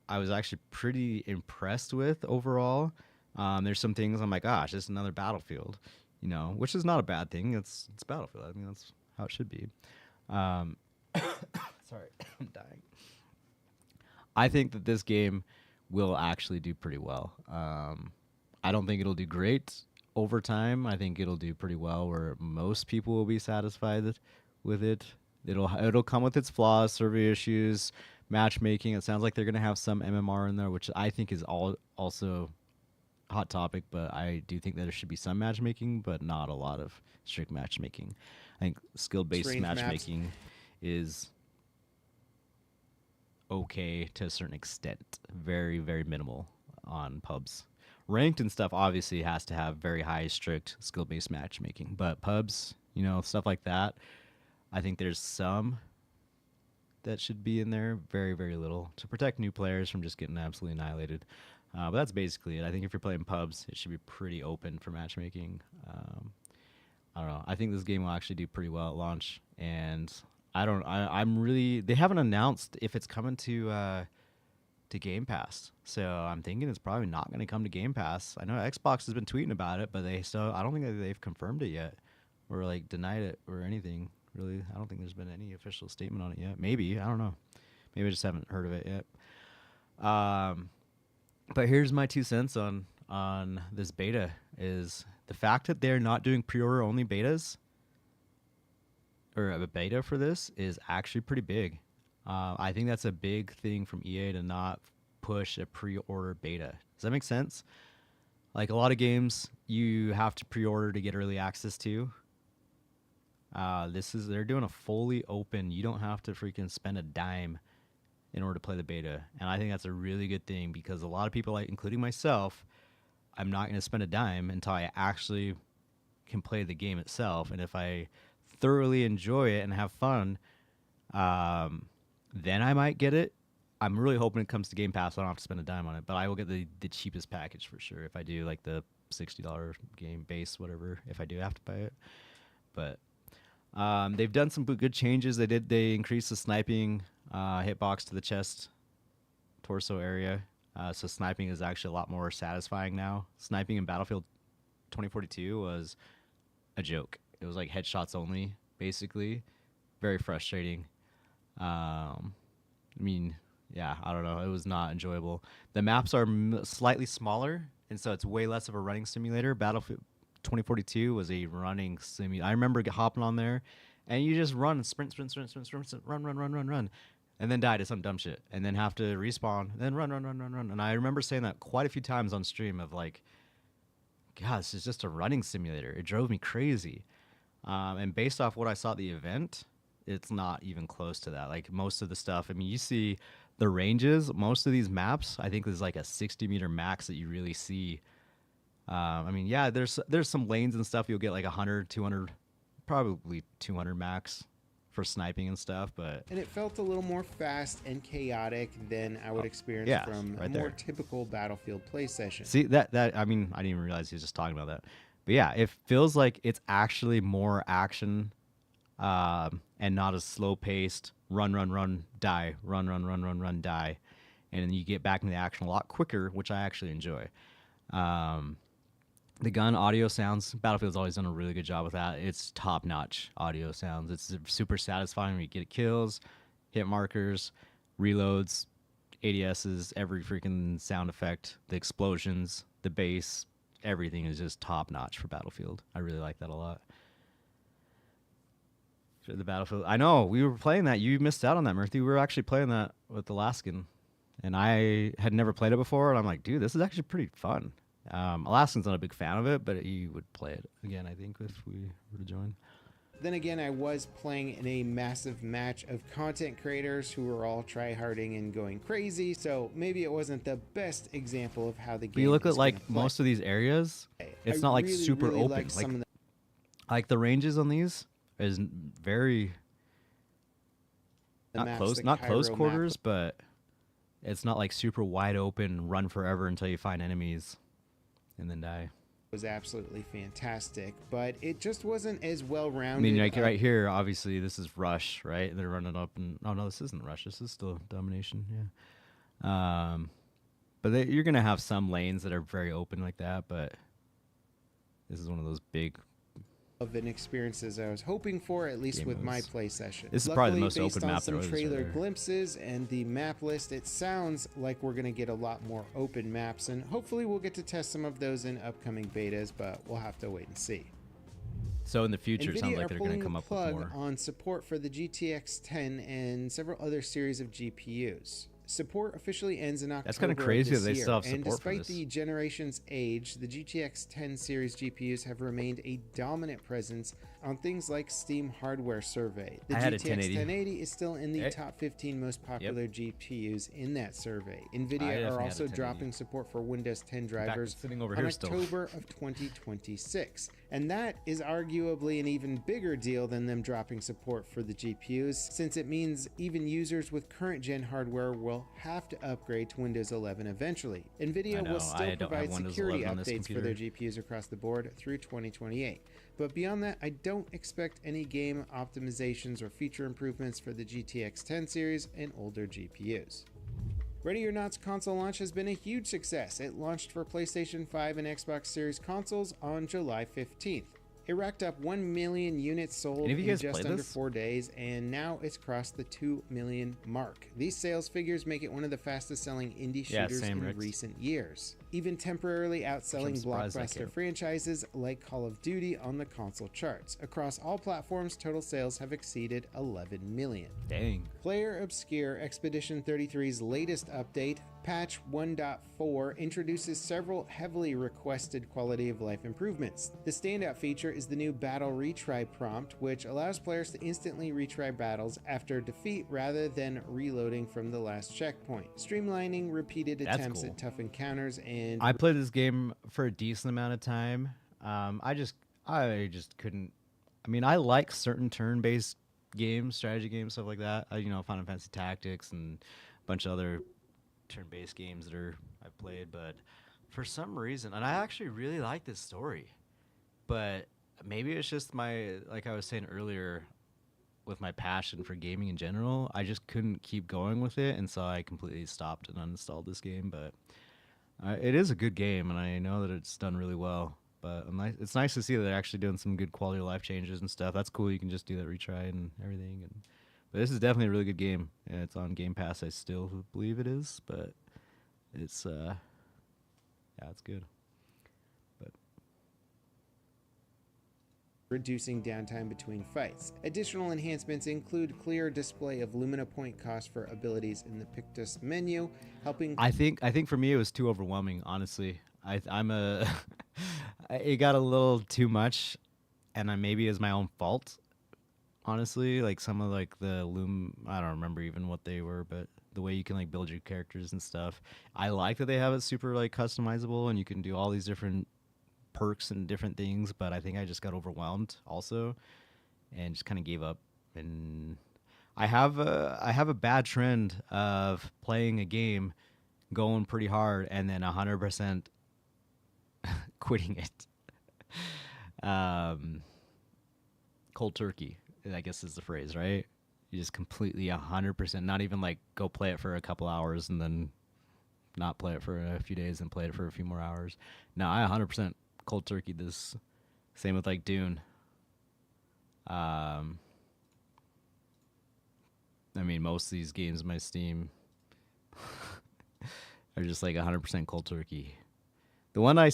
I was actually pretty impressed with overall. There's some things I'm like, gosh, it's another Battlefield, which is not a bad thing. It's Battlefield. I mean, that's how it should be. Sorry, I'm dying. I think that this game will actually do pretty well. I don't think it'll do great over time. I think it'll do pretty well where most people will be satisfied with it. It'll come with its flaws, survey issues, matchmaking. It sounds like they're going to have some MMR in there, which I think is also hot topic, but I do think that there should be some matchmaking, but not a lot of strict matchmaking. I think skill-based matchmaking is okay to a certain extent. Very, very minimal on pubs. Ranked and stuff obviously has to have very high, strict skill-based matchmaking, but pubs, stuff like that, I think there's some that should be in there, very, very little, to protect new players from just getting absolutely annihilated. But that's basically it. I think if you're playing pubs, it should be pretty open for matchmaking. I don't know. I think this game will actually do pretty well at launch, and they haven't announced if it's coming to Game Pass. So I'm thinking it's probably not going to come to Game Pass. I know Xbox has been tweeting about it, but I don't think that they've confirmed it yet or like denied it or anything. Really, I don't think there's been any official statement on it yet. Maybe, I don't know. Maybe I just haven't heard of it yet. But here's my 2 cents on this beta is the fact that they're not doing pre-order only betas or a beta for this is actually pretty big. I think that's a big thing from EA to not push a pre-order beta. Does that make sense? Like a lot of games you have to pre-order to get early access to. They're doing a fully open, you don't have to freaking spend a dime in order to play the beta. And I think that's a really good thing because a lot of people, including myself, I'm not going to spend a dime until I actually can play the game itself. And if I thoroughly enjoy it and have fun, then I might get it. I'm really hoping it comes to Game Pass so I don't have to spend a dime on it. But I will get the cheapest package for sure if I do like the $60 game base, whatever, if I do have to buy it. But they've done some good changes. They increased the sniping hitbox to the chest, torso area. So sniping is actually a lot more satisfying now. Sniping in Battlefield 2042 was a joke. It was like headshots only, basically. Very frustrating. I don't know. It was not enjoyable. The maps are slightly smaller, and so it's way less of a running simulator. Battlefield 2042 was a running simulator. I remember hopping on there, and you just run, sprint, run, and then die to some dumb shit, and then have to respawn, then run. And I remember saying that quite a few times on stream of like, God, this is just a running simulator. It drove me crazy. And based off what I saw at the event, it's not even close to that. Like most of the stuff, I mean, you see the ranges, most of these maps, I think there's like a 60-meter max that you really see I mean, yeah, there's some lanes and stuff you'll get like 100, 200, probably 200 max for sniping and stuff, but And it felt a little more fast and chaotic than I would experience yeah, from a right more there. typical Battlefield play session. See that I mean, I didn't even realize he was just talking about that. But yeah, it feels like it's actually more action, and not as slow paced. Run, run, run, die. Run, run, run, run, run, die, and then you get back into the action a lot quicker, which I actually enjoy. Um, the gun audio sounds, Battlefield's always done a really good job with that. It's top notch audio sounds. It's super satisfying when you get kills, hit markers, reloads, ADSs, every freaking sound effect, the explosions, the bass, everything is just top notch for Battlefield. I really like that a lot. For the Battlefield, I know we were playing that. You missed out on that, Murthy. We were actually playing that with Alaskan, and I had never played it before. And I'm like, dude, this is actually pretty fun. Alaskan's not a big fan of it, but he would play it again, I think, if we were to join. Then again, I was playing in a massive match of content creators who were all tryharding and going crazy, so maybe it wasn't the best example of how the game But you look is at like gonna play. most of these areas, it's I not like really, super really open. liked some of Like the ranges on these is very the not maps, close, the not Cairo close map quarters, but it's not like super wide open, run forever until you find enemies, and then die. was absolutely fantastic, but it just wasn't as well I rounded. mean, like right here, obviously this is Rush, right? They're running up, and oh no, this isn't Rush. This is still Domination. Yeah. But you're gonna have some lanes that are very open like that, but this is one of those big. of an experience as I was hoping for, at least Game with my modes. play session. This is probably the Luckily, most based open on map there some is right trailer there. glimpses and the map list, it sounds like we're going to get a lot more open maps, and hopefully we'll get to test some of those in upcoming betas, but we'll have to wait and see. So in the future, it sounds NVIDIA like are they're gonna pulling come the up with plug more. on support for the GTX 10 and several other series of GPUs. Support officially ends in October. That's kinda of crazy this that they year, still have and support for despite this. the generation's age, the GTX 10 series GPUs have remained a dominant presence on things like Steam Hardware Survey. The I had a GTX 1080. 1080 is still in the Hey. top 15 most popular GPUs in that survey. NVIDIA definitely had are a also 1080. dropping support for Windows 10 fact, drivers it's sitting over on here still. October of 2026. And that is arguably an even bigger deal than them dropping support for the GPUs, since it means even users with current gen hardware will have to upgrade to Windows 11 eventually. NVIDIA I know, will I still don't have provide Windows security 11 on this updates for their computer. GPUs across the board through 2028. But beyond that, I don't expect any game optimizations or feature improvements for the GTX 10 series and older GPUs. Ready or Not's console launch has been a huge success. It launched for PlayStation 5 and Xbox Series consoles on July 15th. It racked up 1 million units sold Any of you in guys just played under this? 4 days, and now it's crossed the 2 million mark. These sales figures make it one of the fastest selling indie Yeah, shooters same, in Rex. recent years, even temporarily outselling surprised I blockbuster can't. franchises like Call of Duty on the console charts. Across all platforms, total sales have exceeded 11 million. Dang. Player Obscure Expedition 33's latest update, Patch 1.4, introduces several heavily requested quality of life improvements. The standout feature is the new Battle Retry prompt, which allows players to instantly retry battles after defeat rather than reloading from the last checkpoint, streamlining repeated That's attempts cool. at tough encounters and I played this game for a decent amount of time. I just couldn't. I mean, I like certain turn-based games, strategy games, stuff like that. Final Fantasy Tactics and a bunch of other turn-based games that I've played. But for some reason, and I actually really like this story, but maybe it's just like I was saying earlier, with my passion for gaming in general, I just couldn't keep going with it, and so I completely stopped and uninstalled this game. But it is a good game, and I know that it's done really well. But it's nice to see that they're actually doing some good quality of life changes and stuff. That's cool. You can just do that retry and everything. But this is definitely a really good game. And it's on Game Pass. I still believe it is, but it's it's good. But reducing downtime between fights. Additional enhancements include clear display of Lumina point cost for abilities in the Pictus menu, helping I think for me it was too overwhelming. Honestly, it got a little too much, and maybe it's my own fault. Honestly, like some of like the I don't remember even what they were, but the way you can like build your characters and stuff, I like that they have it super like customizable, and you can do all these different perks and different things, but I think I just got overwhelmed also, and just kind of gave up. And I have a bad trend of playing a game, going pretty hard, and then 100% quitting it. Cold turkey, I guess is the phrase, right? You just completely 100%, not even like go play it for a couple hours and then not play it for a few days and play it for a few more hours. No, I 100% cold turkey this. Same with like Dune. I mean, most of these games on my Steam are just like 100% cold turkey. The one I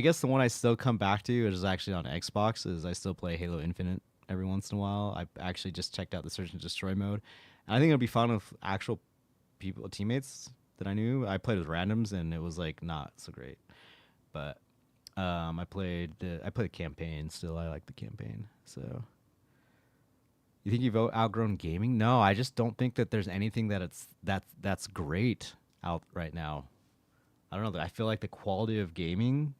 guess the one I still come back to is actually on Xbox. Is I still play Halo Infinite every once in a while. I actually just checked out the Search and Destroy mode. And I think it'll be fun with actual people, teammates that I knew. I played with randoms, and it was like not so great. But I played the campaign. Still, I like the campaign. So, you think you've outgrown gaming? No, I just don't think that there's anything that's great out right now. I don't know. I feel like the quality of gaming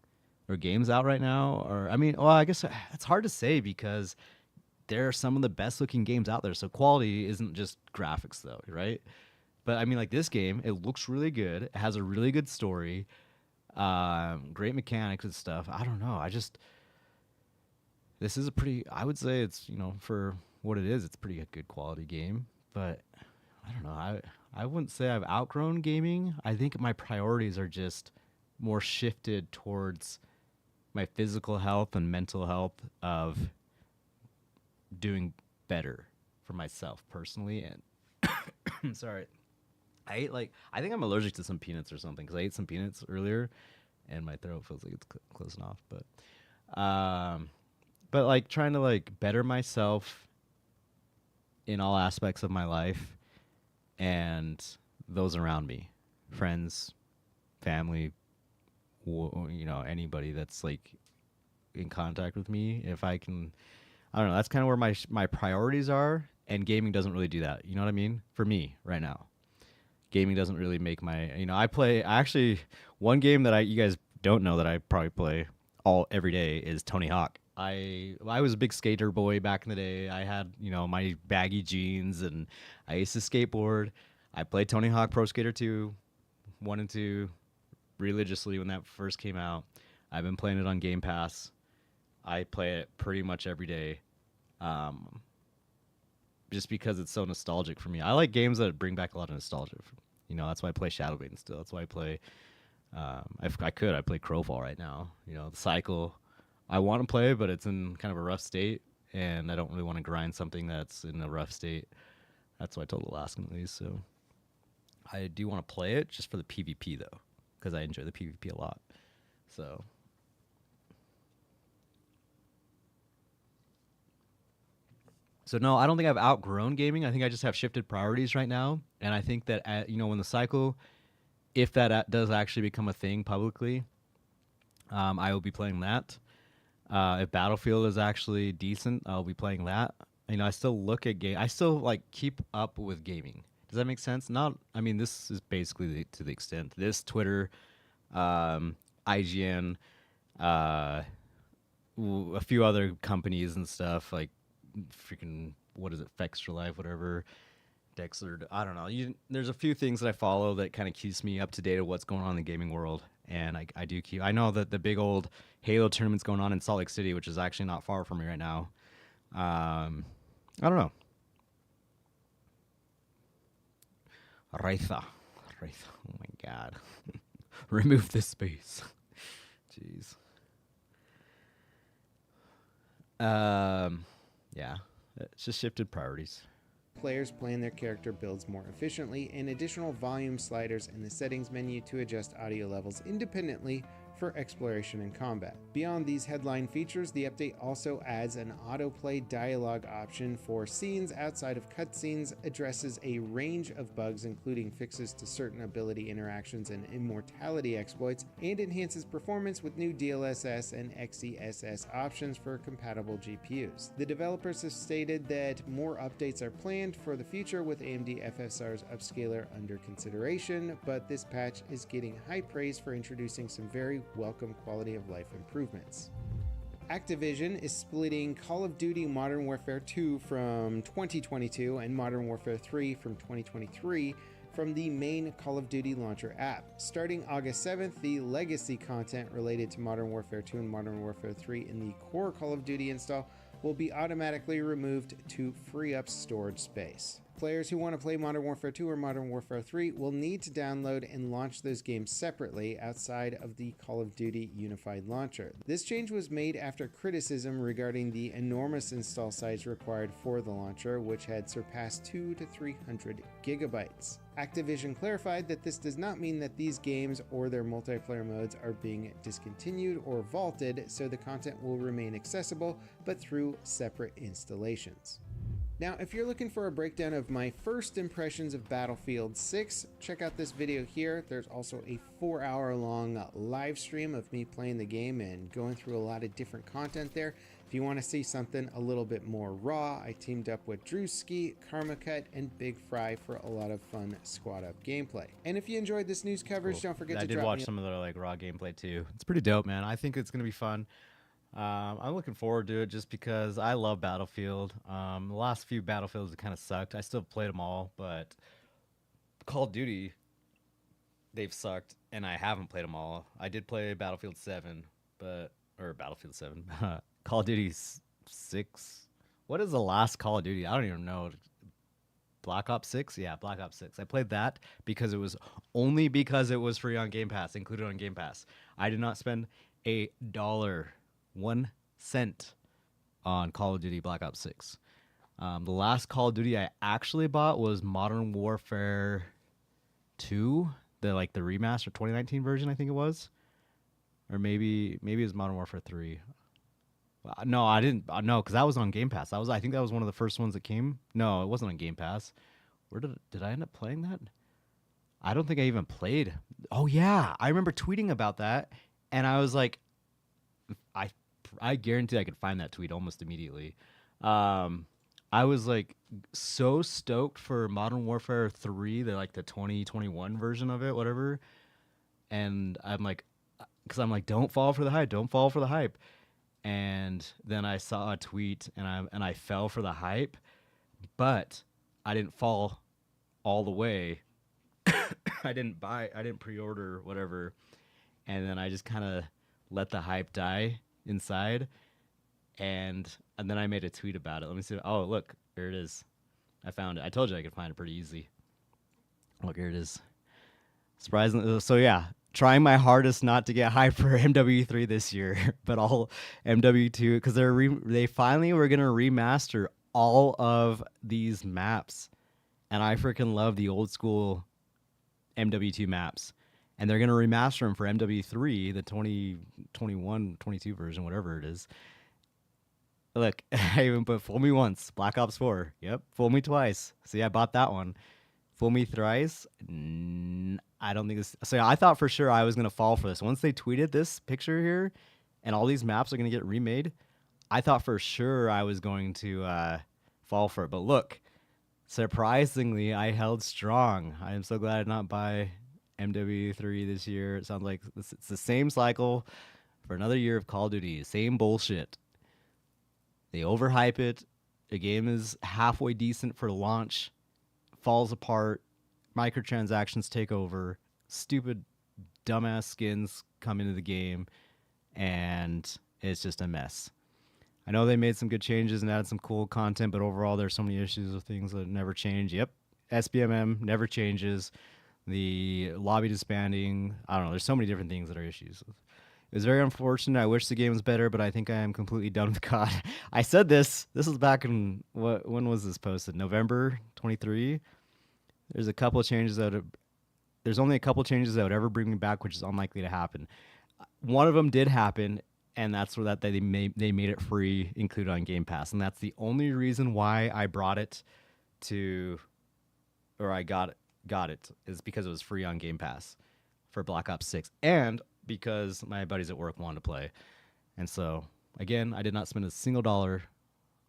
or games out right now, or I mean, well, I guess it's hard to say because there are some of the best looking games out there. So quality isn't just graphics, though, right? But I mean, like this game, it looks really good. It has a really good story, great mechanics and stuff. I don't know. This is a pretty. I would say it's for what it is, it's pretty good quality game. But I don't know. I wouldn't say I've outgrown gaming. I think my priorities are just more shifted towards my physical health and mental health of doing better for myself personally. And sorry, I think I'm allergic to some peanuts or something because I ate some peanuts earlier, and my throat feels like it's closing off. But like trying to like better myself in all aspects of my life and those around me, friends, family, anybody that's like in contact with me. If I can, I don't know. That's kind of where my priorities are, and gaming doesn't really do that. You know what I mean? For me right now, gaming doesn't really make my. One game that you guys don't know that I probably play every day is Tony Hawk. I was a big skater boy back in the day. I had, my baggy jeans, and I used to skateboard. I played Tony Hawk Pro Skater 2, 1 and 2 religiously when that first came out. I've been playing it on Game Pass. I play it pretty much every day, just because it's so nostalgic for me. I like games that bring back a lot of nostalgia. That's why I play Shadowbane still. That's why I play. If I could, I play Crowfall right now. The Cycle. I want to play, but it's in kind of a rough state, and I don't really want to grind something that's in a rough state. That's why I told Alaskan at least. So I do want to play it just for the PvP though, because I enjoy the PvP a lot. So no, I don't think I've outgrown gaming. I think I just have shifted priorities right now, and I think that when the Cycle, if that does actually become a thing publicly, I will be playing that. If Battlefield is actually decent, I'll be playing that. I still look at game. I still like keep up with gaming. Does that make sense? This is basically to the extent this Twitter, IGN, a few other companies and stuff like freaking what is it, Fextra Life, whatever, Dexter. I don't know. There's a few things that I follow that kind of keeps me up to date of what's going on in the gaming world. And I do keep. I know that the big old Halo tournament's going on in Salt Lake City, which is actually not far from me right now. I don't know. Raitha. Oh my God. Remove this space. Jeez. Yeah. It's just shifted priorities. Players plan their character builds more efficiently, and additional volume sliders in the settings menu to adjust audio levels independently for exploration and combat. Beyond these headline features, the update also adds an autoplay dialogue option for scenes outside of cutscenes, addresses a range of bugs including fixes to certain ability interactions and immortality exploits, and enhances performance with new DLSS and XeSS options for compatible GPUs. The developers have stated that more updates are planned for the future with AMD FSR's upscaler under consideration, but this patch is getting high praise for introducing some very welcome quality of life improvements. Activision is splitting Call of Duty Modern Warfare 2 from 2022 and Modern Warfare 3 from 2023 from the main Call of Duty launcher app. Starting August 7th, the legacy content related to Modern Warfare 2 and Modern Warfare 3 in the core Call of Duty install will be automatically removed to free up storage space. Players who want to play Modern Warfare 2 or Modern Warfare 3 will need to download and launch those games separately outside of the Call of Duty Unified Launcher. This change was made after criticism regarding the enormous install size required for the launcher, which had surpassed 200 to 300 gigabytes. Activision clarified that this does not mean that these games or their multiplayer modes are being discontinued or vaulted, so the content will remain accessible, but through separate installations. Now, if you're looking for a breakdown of my first impressions of Battlefield 6, check out this video here. There's also a 4-hour long live stream of me playing the game and going through a lot of different content there. If you want to see something a little bit more raw, I teamed up with Drewski, Karmacut, and Big Fry for a lot of fun squad up gameplay. And if you enjoyed this news coverage, don't forget to drop me. I did watch some of the like raw gameplay too. It's pretty dope, man. I think it's gonna be fun. I'm looking forward to it just because I love Battlefield. The last few Battlefields kind of sucked. I still played them all, but Call of Duty, they've sucked, and I haven't played them all. I did play Battlefield 7, or Battlefield 7, Call of Duty 6. What is the last Call of Duty? I don't even know. Black Ops 6? Yeah, Black Ops 6. I played that because it was free on Game Pass, included on Game Pass. I did not spend $1 on Call of Duty Black Ops 6. The last Call of Duty I actually bought was Modern Warfare 2, the remaster 2019 version, I think it was. Or maybe it was Modern Warfare 3. No, I didn't. No, because that was on Game Pass. I think that was one of the first ones that came. No, it wasn't on Game Pass. Where did I end up playing that? I don't think I even played. Oh yeah, I remember tweeting about that, and I was like, I guarantee I could find that tweet almost immediately. I was like so stoked for Modern Warfare 3, the 2021 version of it, whatever. And I'm like, don't fall for the hype, And then I saw a tweet, and I fell for the hype, but I didn't fall all the way. I didn't pre-order whatever, and then I just kind of let the hype die inside, and then I made a tweet about it. Let me see. Oh, look, there it is. I found it. I told you I could find it pretty easy. Look, here it is. Surprisingly, so yeah, trying my hardest not to get hyped for MW3 this year, but all MW2 because they finally were gonna remaster all of these maps, and I freaking love the old school MW2 maps. And they're going to remaster them for MW3, the 2021, 22 version, whatever it is. Look, I even put fool me once, Black Ops 4. Yep, fool me twice. See, I bought that one. Fool me thrice. I don't think this. So yeah, I thought for sure I was going to fall for this. Once they tweeted this picture here and all these maps are going to get remade, I thought for sure I was going to fall for it. But look, surprisingly, I held strong. I am so glad I did not buy MW3 this year. It sounds like it's the same cycle for another year of Call of Duty. Same bullshit. They overhype it. The game is halfway decent for launch, falls apart, microtransactions take over, stupid, dumbass skins come into the game, and it's just a mess. I know they made some good changes and added some cool content, but overall there's so many issues with things that never change. Yep, SBMM never changes. The lobby disbanding. I don't know. There's so many different things that are issues. It was very unfortunate. I wish the game was better, but I think I am completely done with COD. I said this. This was back in when was this posted? November 23. There's only a couple changes that would ever bring me back, which is unlikely to happen. One of them did happen, and that's where they made it free, included on Game Pass, and that's the only reason why I brought it I got it is because it was free on Game Pass for Black Ops 6, and because my buddies at work wanted to play. And so, again, I did not spend a single dollar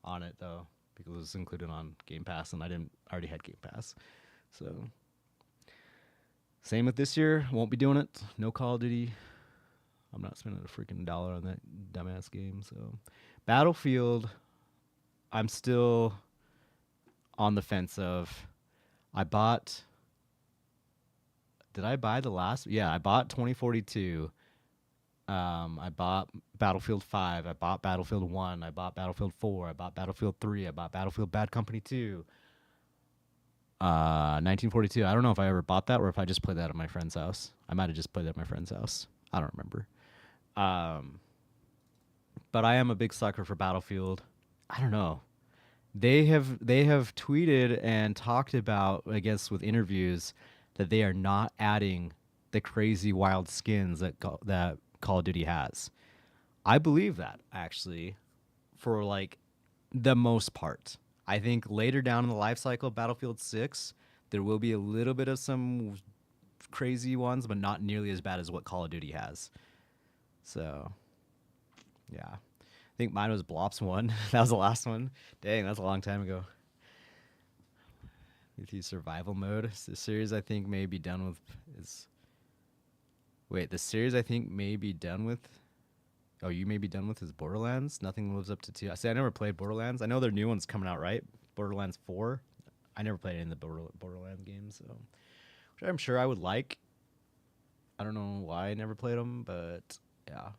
on it, though, because it was included on Game Pass, and I already had Game Pass. So, same with this year. Won't be doing it. No Call of Duty. I'm not spending a freaking dollar on that dumbass game. So, Battlefield, I'm still on the fence of. I bought. Did I buy the last? Yeah, I bought 2042. I bought Battlefield 5. I bought Battlefield 1. I bought Battlefield 4. I bought Battlefield 3. I bought Battlefield Bad Company 2. 1942. I don't know if I ever bought that or if I just played that at my friend's house. I might have just played that at my friend's house. I don't remember. But I am a big sucker for Battlefield. I don't know. They have tweeted and talked about, I guess, with interviews that they are not adding the crazy wild skins that that Call of Duty has. I believe that actually, for like the most part. I think later down in the life cycle of Battlefield 6, there will be a little bit of some crazy ones, but not nearly as bad as what Call of Duty has. So, yeah. I think mine was Blops 1. That was the last one. Dang, that's a long time ago. With the survival mode. The series I think may be done with is... Wait, the series I think may be done with... Oh, you may be done with is Borderlands. Nothing lives up to 2. I say I never played Borderlands. I know their new one's coming out, right? Borderlands 4. I never played any of the Borderlands games, so which I'm sure I would like. I don't know why I never played them, but yeah.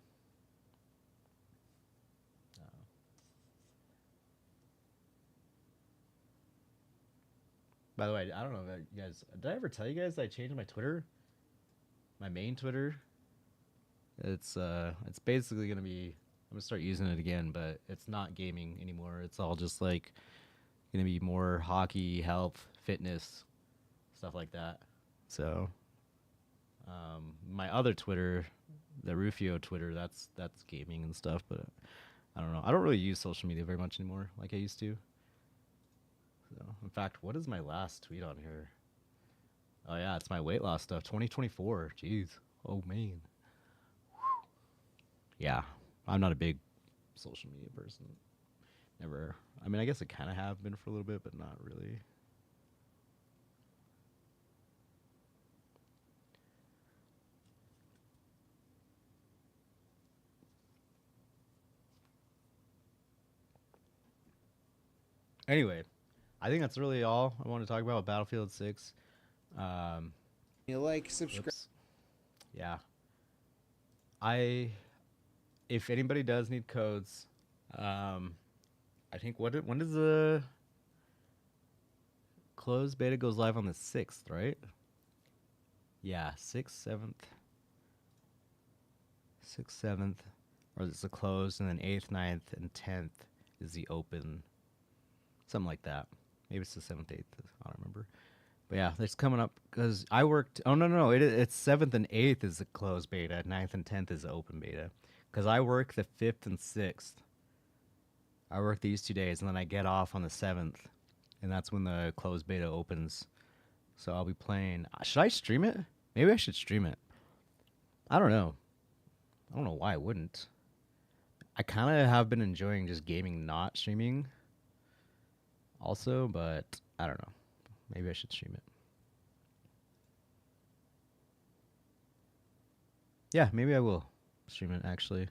By the way, I don't know if you guys. Did I ever tell you guys I changed my Twitter? My main Twitter. It's basically gonna be. I'm gonna start using it again, but it's not gaming anymore. It's all just like gonna be more hockey, health, fitness, stuff like that. So, my other Twitter, the Rufio Twitter, that's gaming and stuff. But I don't know. I don't really use social media very much anymore, like I used to. So, in fact, what is my last tweet on here? Oh yeah, it's my weight loss stuff. 2024. Jeez. Oh man. Yeah, I'm not a big social media person. Never. I mean, I guess I kind of have been for a little bit, but not really. Anyway, I think that's really all I want to talk about with Battlefield 6. You like, subscribe. Oops. Yeah. If anybody does need codes, I think when does the closed beta goes live on the 6th, right? Yeah, 6th, 7th, or it's the closed, and then 8th, 9th, and 10th is the open, something like that. Maybe it's the 7th, 8th, I don't remember. But yeah, it's coming up because I worked. Oh no, it's 7th and 8th is the closed beta, 9th and 10th is the open beta. Because I work the 5th and 6th. I work these 2 days, and then I get off on the 7th, and that's when the closed beta opens. So I'll be playing. Should I stream it? Maybe I should stream it. I don't know. I don't know why I wouldn't. I kind of have been enjoying just gaming, not streaming. Also, but I don't know. Maybe I should stream it. Yeah, maybe I will stream it actually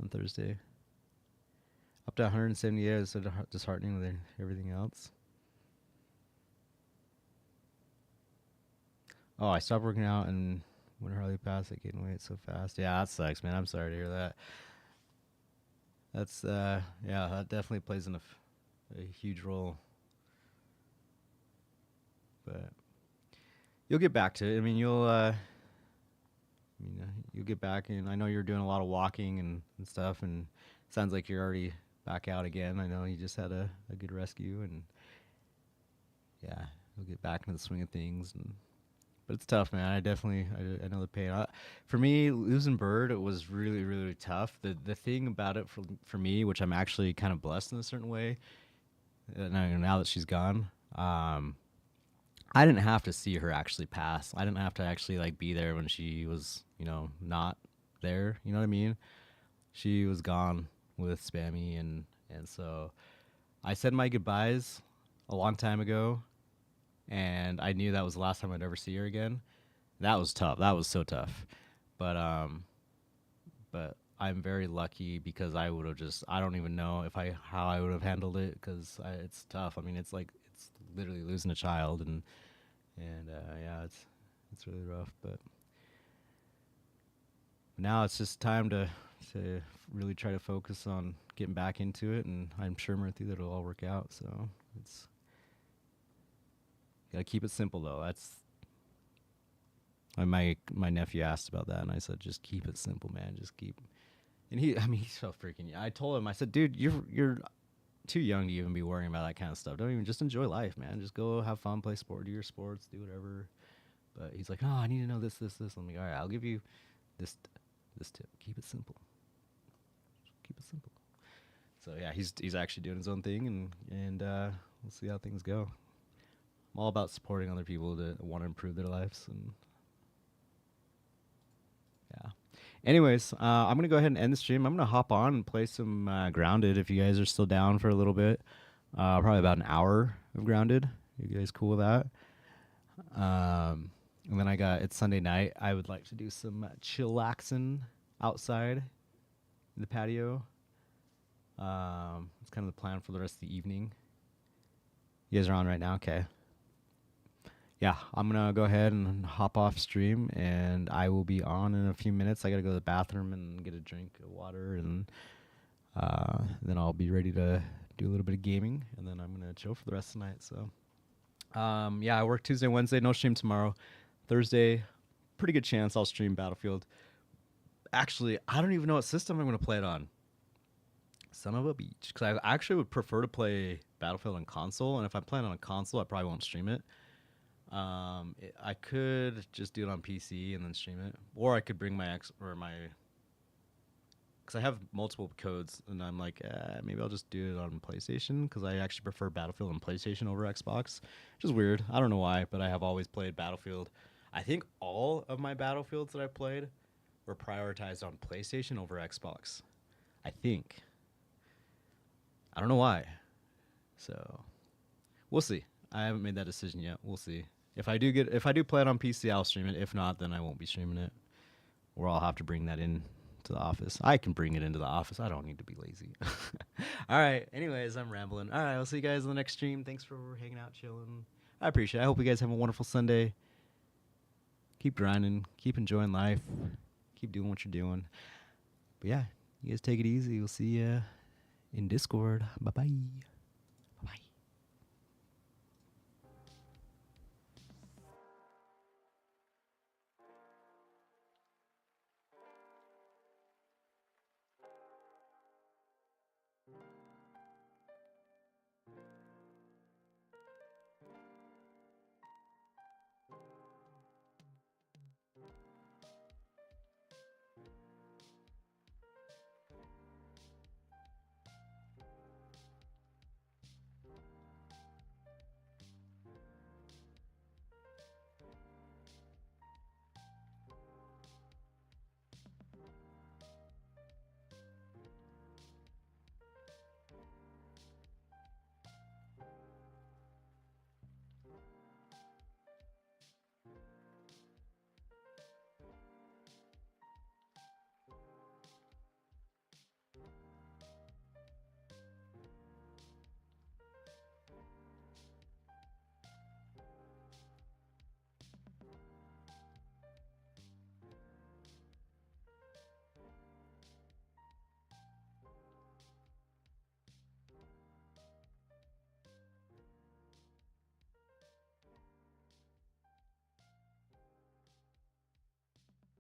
on Thursday. Up to 170 is so disheartening with everything else. Oh, I stopped working out and went hardly past it, getting weight so fast. Yeah, that sucks, man. I'm sorry to hear that. That's yeah, that definitely plays a huge role. But you'll get back to it. I mean, you'll get back, and I know you're doing a lot of walking and stuff, and it sounds like you're already back out again. I know you just had a good rescue, and yeah, you'll get back into the swing of things. But it's tough, man. I know the pain. For me, losing Bird, it was really, really tough. The thing about it for me, which I'm actually kind of blessed in a certain way, now that she's gone, I didn't have to see her actually pass. I didn't have to actually like be there when she was, not there. You know what I mean? She was gone with Spammy, and so I said my goodbyes a long time ago, and I knew that was the last time I'd ever see her again. That was tough. That was so tough. But but I'm very lucky because I would have just I don't even know if I how I would have handled it because it's tough. I mean, it's like it's literally losing a child and yeah, it's really rough. But now it's just time to really try to focus on getting back into it, and I'm sure Murthy that it'll all work out. So it's gotta keep it simple though. That's my nephew asked about that, and I said just keep it simple, man. Just keep. And I mean, he's so freaking. I told him, I said, dude, you're too young to even be worrying about that kind of stuff. Don't even just enjoy life, man. Just go have fun, play sport, do your sports, do whatever. But he's like, no, I need to know this. I'm like, all right, I'll give you this tip. Keep it simple. Keep it simple. So yeah, he's actually doing his own thing, and we'll see how things go. I'm all about supporting other people that want to improve their lives, and yeah. Anyways, I'm gonna go ahead and end the stream. I'm gonna hop on and play some Grounded if you guys are still down for a little bit. Probably about an hour of Grounded. You guys cool with that? And then it's Sunday night. I would like to do some chillaxing outside in the patio. It's kind of the plan for the rest of the evening. You guys are on right now? Okay. Yeah, I'm going to go ahead and hop off stream, and I will be on in a few minutes. I got to go to the bathroom and get a drink of water, and then I'll be ready to do a little bit of gaming, and then I'm going to chill for the rest of the night. So, yeah, I work Tuesday, Wednesday, no stream tomorrow. Thursday, pretty good chance I'll stream Battlefield. Actually, I don't even know what system I'm going to play it on. Son of a beach. Because I actually would prefer to play Battlefield on console, and if I'm playing on a console, I probably won't stream it. I could just do it on PC and then stream it, or I could bring because I have multiple codes, and I'm like, maybe I'll just do it on PlayStation because I actually prefer Battlefield on PlayStation over Xbox, which is weird. I don't know why, but I have always played Battlefield. I think all of my Battlefields that I played were prioritized on PlayStation over Xbox. I think. I don't know why. So, we'll see. I haven't made that decision yet. We'll see. If I do play it on PC, I'll stream it. If not, then I won't be streaming it. Or I'll have to bring that in to the office. I can bring it into the office. I don't need to be lazy. All right. Anyways, I'm rambling. All right. I'll see you guys in the next stream. Thanks for hanging out, chilling. I appreciate it. I hope you guys have a wonderful Sunday. Keep grinding. Keep enjoying life. Keep doing what you're doing. But yeah, you guys take it easy. We'll see you in Discord. Bye-bye.